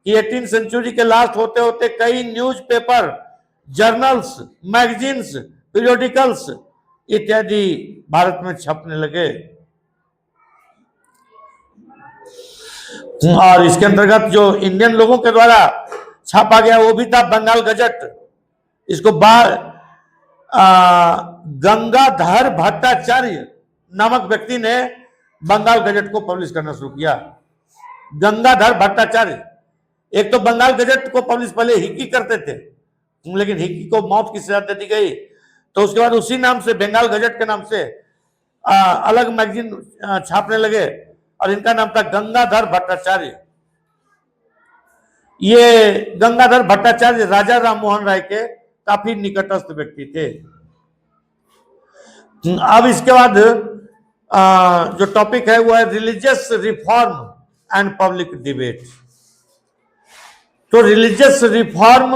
कि 18th सेंचुरी के लास्ट होते होते कई न्यूज़पेपर, जर्नल्स, मैगजीन्स, पीरियोडिकल्स इत्यादि भारत में छपने लगे। और इसके अंतर्गत जो इंडियन लोगों के द्वारा छापा गया वो भी था बंगाल गजट। इसको गंगाधर भट्टाचार्य नामक व्यक्ति ने बंगाल गजट को पब्लिश करना शुरू किया। गंगाधर भट्टाचार्य, एक तो बंगाल गजट को पब्लिश पहले हिक्की करते थे, लेकिन हिक्की को मौत की सजा दे दी गई, तो उसके बाद उसी नाम से बंगाल गजट के नाम से अलग मैगजीन छापने लगे और इनका नाम था गंगाधर भट्टाचार्य। ये गंगाधर भट्टाचार्य राजा राम मोहन राय के काफी निकटस्थ व्यक्ति थे। अब इसके बाद जो टॉपिक है वो है religious reform and public debate. तो रिलीजियस रिफॉर्म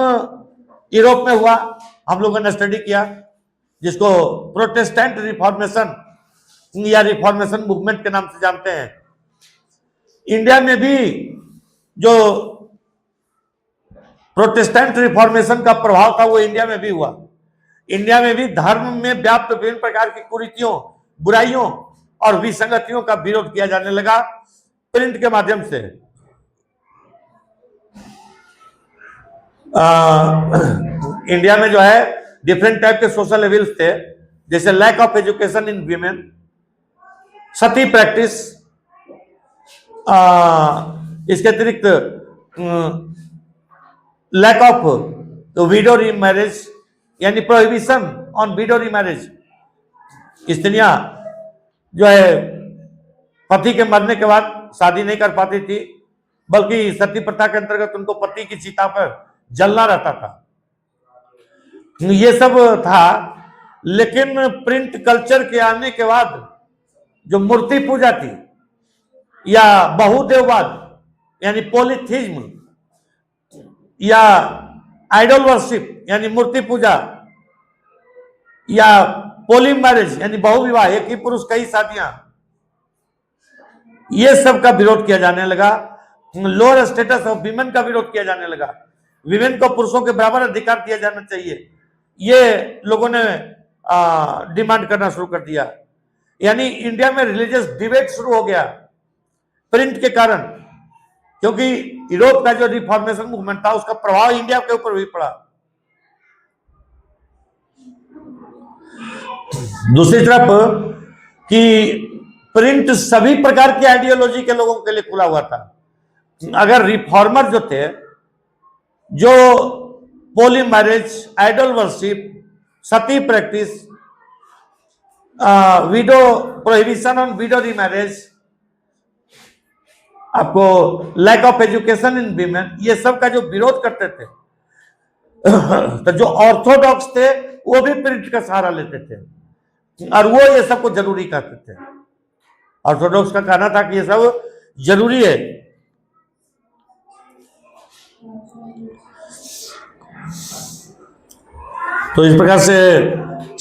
यूरोप में हुआ, हम लोगों ने स्टडी किया, जिसको प्रोटेस्टेंट रिफॉर्मेशन या रिफॉर्मेशन मूवमेंट के नाम से जानते हैं। इंडिया में भी जो प्रोटेस्टेंट रिफॉर्मेशन का प्रभाव था वो इंडिया में भी हुआ। इंडिया में भी धर्म में व्याप्त विभिन्न प्रकार की कुरीतियों, बुराइयों और विसंगतियों का विरोध किया जाने लगा प्रिंट के माध्यम से। इंडिया में जो है डिफरेंट टाइप के सोशल एविल्स थे, जैसे lack of education in women, sati practice, इसके अतिरिक्त लैक ऑफ विडो रीमैरिज, यानी प्रोहिबिशन ऑन विडो रीमैरिज। स्त्रियां जो है पति के मरने के बाद शादी नहीं कर पाती थी, बल्कि सती प्रथा के अंतर्गत उनको पति की चिता पर जलना रहता था। ये सब था। लेकिन प्रिंट कल्चर के आने के बाद जो मूर्ति पूजा थी या बहुदेववाद यानी पॉलीथिज्म या आइडल वर्शिप यानी मूर्ति पूजा या पोली मैरिज यानी बहुविवाह, एक ही पुरुष कई शादियां, ये सब का विरोध किया जाने लगा। लोअर स्टेटस ऑफ विमेन का विरोध किया जाने लगा। विमेन को पुरुषों के बराबर अधिकार दिया जाना चाहिए, ये लोगों ने डिमांड करना शुरू कर दिया। यानी इंडिया में रिलीजियस डिबेट शुरू हो गया प्रिंट के कारण, क्योंकि यूरोप का जो रिफॉर्मेशन मूवमेंट था उसका प्रभाव इंडिया के ऊपर भी पड़ा। दूसरी तरफ कि प्रिंट सभी प्रकार की आइडियोलॉजी के लोगों के लिए खुला हुआ था। अगर रिफॉर्मर जो थे, जो poly marriage, idol worship, sati practice, widow prohibition on widow remarriage, आपको lack of education in women, ये सब का जो विरोध करते थे, तो जो ऑर्थोडॉक्स थे वो भी प्रिंट का सहारा लेते थे और वो ये सब को जरूरी कहते थे। ऑर्थोडॉक्स का कहना था कि ये सब जरूरी है। तो इस प्रकार से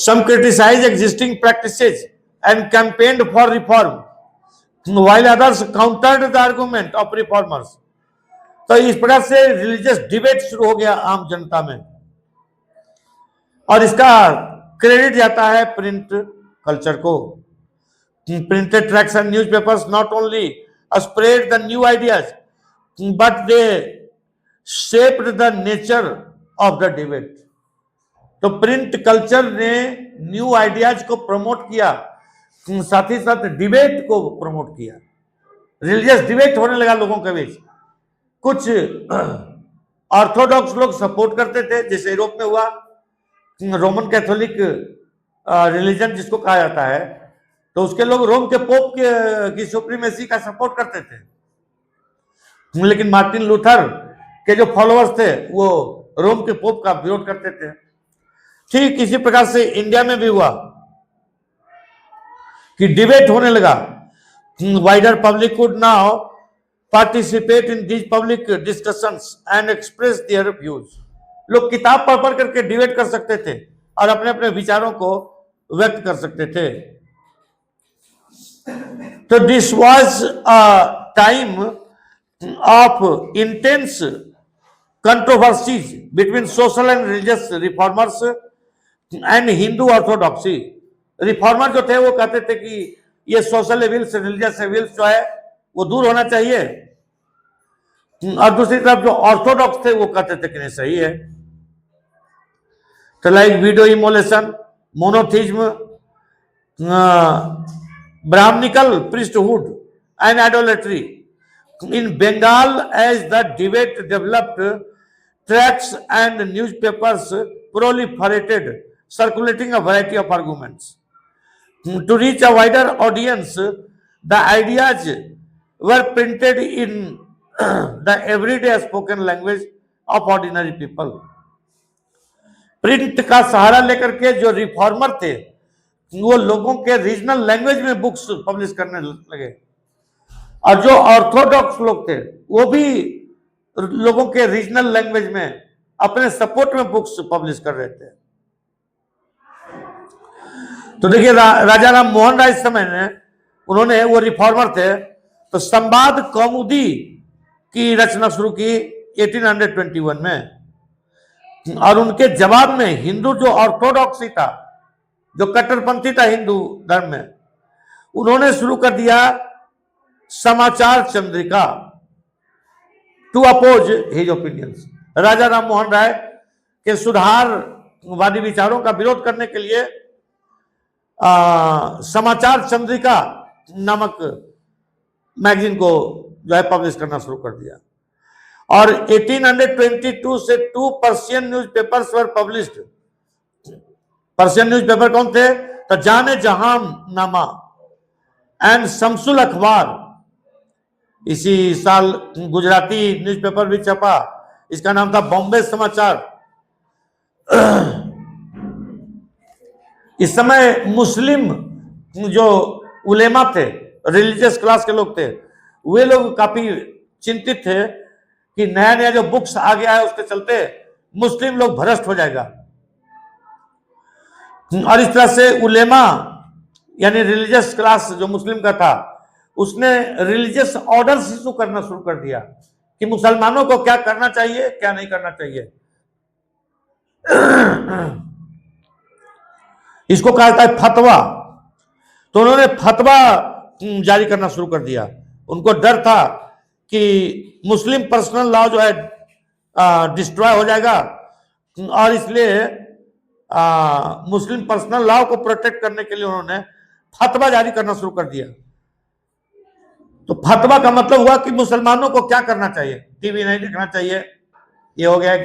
some criticise existing practices and campaigned for reform while others countered the argument of reformers। तो इस प्रकार से रिलीजियस डिबेट शुरू हो गया आम जनता में, और इसका क्रेडिट जाता है प्रिंट कल्चर को। Printed tracts and newspapers not only spread the new ideas but they shaped the nature of the debate। तो प्रिंट कल्चर ने न्यू आइडियाज को प्रमोट किया, साथ ही साथ डिबेट को प्रमोट किया। रिलीजियस डिबेट होने लगा लोगों के बीच। कुछ ऑर्थोडॉक्स लोग सपोर्ट करते थे, जैसे यूरोप में हुआ, रोमन कैथोलिक रिलीजन जिसको कहा जाता है, तो उसके लोग रोम के पोप की सुप्रीमेसी का सपोर्ट करते थे, लेकिन मार्टिन लूथर के जो फॉलोअर्स थे वो रोम के पोप का विरोध करते थे। ठीक इसी प्रकार से इंडिया में भी हुआ कि डिबेट होने लगा। Wider public could now participate in these public discussions and express their views. लोग किताब पढ़ पढ़ करके डिबेट कर सकते थे और अपने अपने विचारों को व्यक्त कर सकते थे। तो this was a time of intense controversies between social and religious reformers and Hindu orthodoxy. Reformer जो थे वो कहते थे कि ये सोशल एविल्स, रिलीजियस एविल्स जो है वो दूर होना चाहिए, और दूसरी तरफ जो ऑर्थोडॉक्स थे वो कहते थे कि नहीं सही है। तो like widow immolation, monotheism, Brahmanical priesthood and idolatry. In Bengal as the debate developed, tracts and newspapers proliferated, circulating a variety of arguments. To reach a wider audience, the ideas were printed in the everyday spoken language of ordinary people. Print का सहारा लेकर के जो reformer थे वो लोगों के regional language में books publish करने लगे, और जो ऑर्थोडॉक्स लोग थे वो भी लोगों के रीजनल लैंग्वेज में अपने सपोर्ट में बुक्स पब्लिश कर रहे थे। तो देखिए राजा राम मोहन राय इस समय ने, उन्होंने, वो रिफॉर्मर थे, तो संवाद कौमुदी की रचना शुरू की 1821 में, और उनके जवाब में हिंदू जो ऑर्थोडॉक्सी था, जो कट्टरपंथी था हिंदू धर्म में, उन्होंने शुरू कर दिया Samachar Chandrika to oppose his opinions. Raja Ram Mohan Roy के सुधारवादी विचारों का विरोध करने के लिए समाचार चंद्रिका नामक मैगजीन को जो है पब्लिश करना शुरू कर दिया। और 1822 से 2 Persian newspapers were published. Persian newspaper कौन थे? तो जाने जहां नामा एंड शमसुल अखबार। इसी साल गुजराती न्यूज़पेपर भी छपा, इसका नाम था बॉम्बे समाचार। इस समय मुस्लिम जो उलेमा थे, रिलीजियस क्लास के लोग थे, वे लोग काफी चिंतित थे कि नया नया जो बुक्स आ गया है उसके चलते मुस्लिम लोग भ्रष्ट हो जाएगा। और इस तरह से उलेमा यानी रिलीजियस क्लास जो मुस्लिम का था, उसने रिलीजियस ऑर्डर्स इशू करना शुरू कर दिया कि मुसलमानों को क्या करना चाहिए, क्या नहीं करना चाहिए। इसको कहा जाता है फतवा। तो उन्होंने फतवा जारी करना शुरू कर दिया। उनको डर था कि मुस्लिम पर्सनल लॉ जो है डिस्ट्रॉय हो जाएगा, और इसलिए मुस्लिम पर्सनल लॉ को प्रोटेक्ट करने के लिए उन्होंने फतवा जारी करना शुरू कर दिया। तो फतवा का मतलब हुआ कि मुसलमानों को क्या करना चाहिए, टीवी नहीं देखना चाहिए, ये हो गया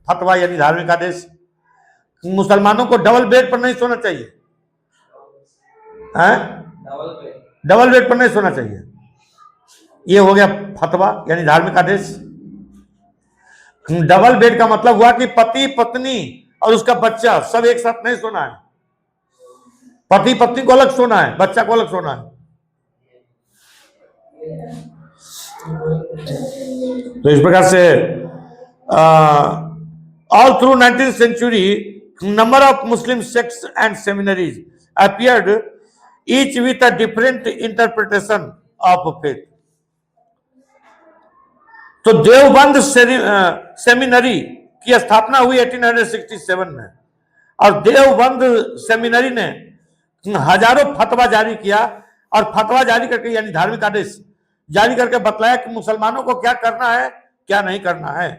फतवा यानी धार्मिक आदेश। मुसलमानों को डबल बेड पर नहीं सोना चाहिए, डबल बेड पर नहीं सोना चाहिए, ये हो गया फतवा यानी धार्मिक आदेश। डबल बेड का मतलब हुआ कि पति पत्नी और उसका बच्चा सब एक साथ नहीं सोना है, पति पत्नी को अलग सोना है, बच्चा को अलग सोना है। तो इस प्रकार से all through 19th century number of Muslim sects and seminaries appeared, each with a different interpretation of faith. तो देवबंद सेमिनरी की स्थापना हुई 1867 में, और देवबंद सेमिनरी ने हजारों फतवा जारी किया, और फतवा जारी करके यानी धार्मिक आदेश जारी करके बतलाया कि मुसलमानों को क्या करना है, क्या नहीं करना है।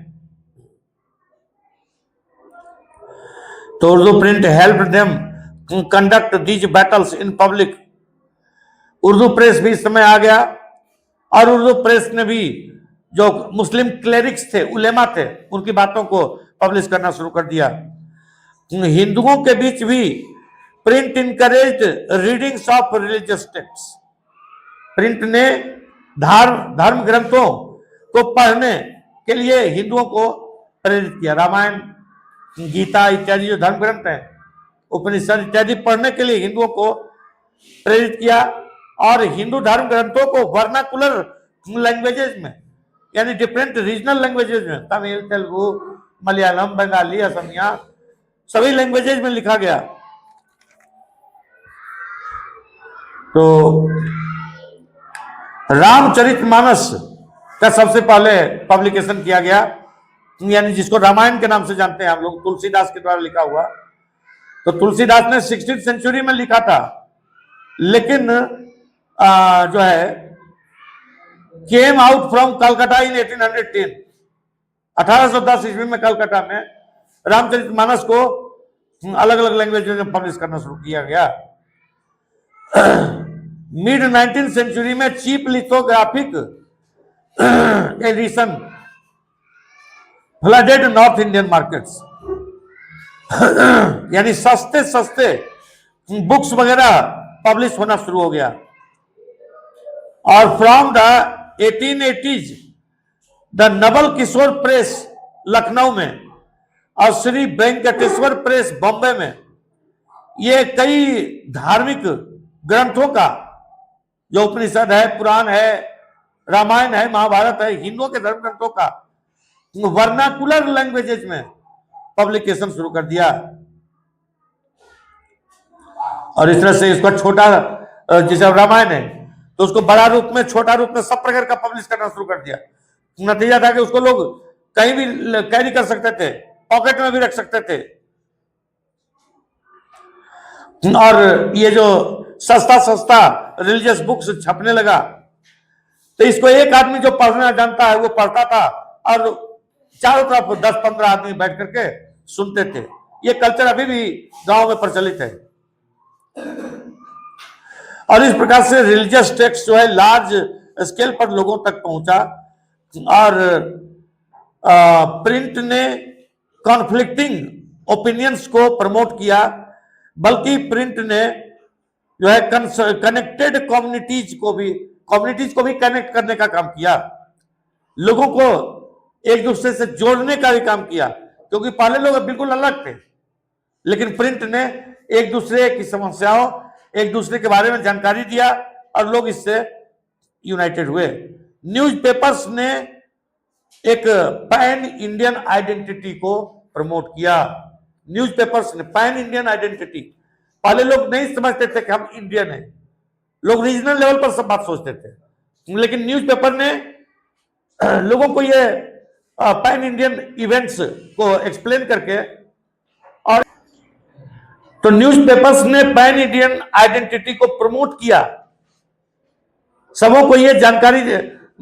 तो Urdu print help them conduct these battles in public. Urdu press भी इस समय आ गया, और उर्दू प्रेस ने भी जो मुस्लिम क्लेरिक्स थे, उलेमा थे, उनकी बातों को पब्लिश करना शुरू कर दिया। हिंदुओं के बीच भी print encouraged readings of religious text. Print ने धर्म ग्रंथों को पढ़ने के लिए हिंदुओं को प्रेरित किया। रामायण, गीता इत्यादि जो धर्म ग्रंथ हैं, उपनिषद इत्यादि पढ़ने के लिए हिंदुओं को प्रेरित किया और हिंदू धर्म ग्रंथों को वर्नाकुलर लैंग्वेजेस में, यानी डिफरेंट रीजनल लैंग्वेजेस में, तमिल, तेलुगु, मलयालम, बंगाली, असमिया, सभी लैंग्वेजेस में लिखा गया। तो रामचरितमानस का सबसे पहले पब्लिकेशन किया गया, यानी जिसको रामायण के नाम से जानते हैं हम लोग, तुलसीदास के द्वारा लिखा हुआ। तो तुलसीदास ने 16th सेंचुरी में लिखा था, लेकिन जो है केम आउट फ्रॉम कलकत्ता इन 1810। 1810 ईस्वी में कलकत्ता में रामचरितमानस को अलग अलग लैंग्वेज में पब्लिश करना शुरू किया गया। मिड 19th सेंचुरी में cheap lithographic edition flooded north Indian markets, यानी सस्ते सस्ते बुक्स वगैरह पब्लिश होना शुरू हो गया। और from the 1880s the Naval Kishore press Lucknow में और श्री वेंकटेश्वर प्रेस बॉम्बे में ये कई धार्मिक ग्रंथों का, जो उपनिषद है, पुराण है, रामायण है, महाभारत है, हिंदुओं के धर्म ग्रंथों का वर्नाकुलर लैंग्वेजेस में पब्लिकेशन शुरू कर दिया। और इस तरह से इसका छोटा, जैसे रामायण है तो उसको बड़ा रूप में, छोटा रूप में, सब प्रकार का पब्लिश करना शुरू कर दिया। नतीजा था कि उसको लोग कहीं भी कैरी कर सकते थे, पॉकेट में भी रख सकते थे। और ये जो सस्ता सस्ता रिलीजियस बुक्स छपने लगा, तो इसको एक आदमी जो पढ़ना जानता है वो पढ़ता था और चारों तरफ 10-15 आदमी बैठ करके सुनते थे। ये कल्चर अभी भी गांव में प्रचलित है। और इस प्रकार से रिलीजियस टेक्स्ट जो है लार्ज स्केल पर लोगों तक पहुंचा। और प्रिंट ने कॉन्फ्लिक्टिंग ओपिनियंस को प्रमोट किया, बल्कि प्रिंट ने जो है कनेक्टेड कम्युनिटीज को भी कनेक्ट करने का काम किया, लोगों को एक दूसरे से जोड़ने का भी काम किया। क्योंकि पहले लोग बिल्कुल अलग थे, लेकिन प्रिंट ने एक दूसरे की समस्याओं, एक दूसरे के बारे में जानकारी दिया और लोग इससे यूनाइटेड हुए। न्यूज़पेपर्स ने एक पैन इंडियन आइडेंटिटी को प्रमोट किया। न्यूज़पेपर्स ने पैन इंडियन आइडेंटिटी, पहले लोग नहीं समझते थे कि हम इंडियन हैं, लोग रीजनल लेवल पर सब बात सोचते थे, लेकिन न्यूज़पेपर ने लोगों को ये पैन इंडियन इवेंट्स को एक्सप्लेन करके, और तो न्यूज़पेपर्स ने पैन इंडियन आइडेंटिटी को प्रमोट किया। सबों को ये जानकारी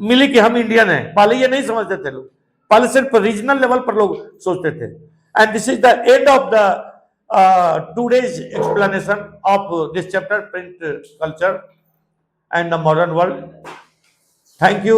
मिली कि हम इंडियन हैं। पहले ये नहीं समझते थे लोग, पहले सिर्फ रीजनल लेवल पर लोग सोचते थे। And this is the end of the today's explanation of this chapter, print culture and the modern world. Thank you.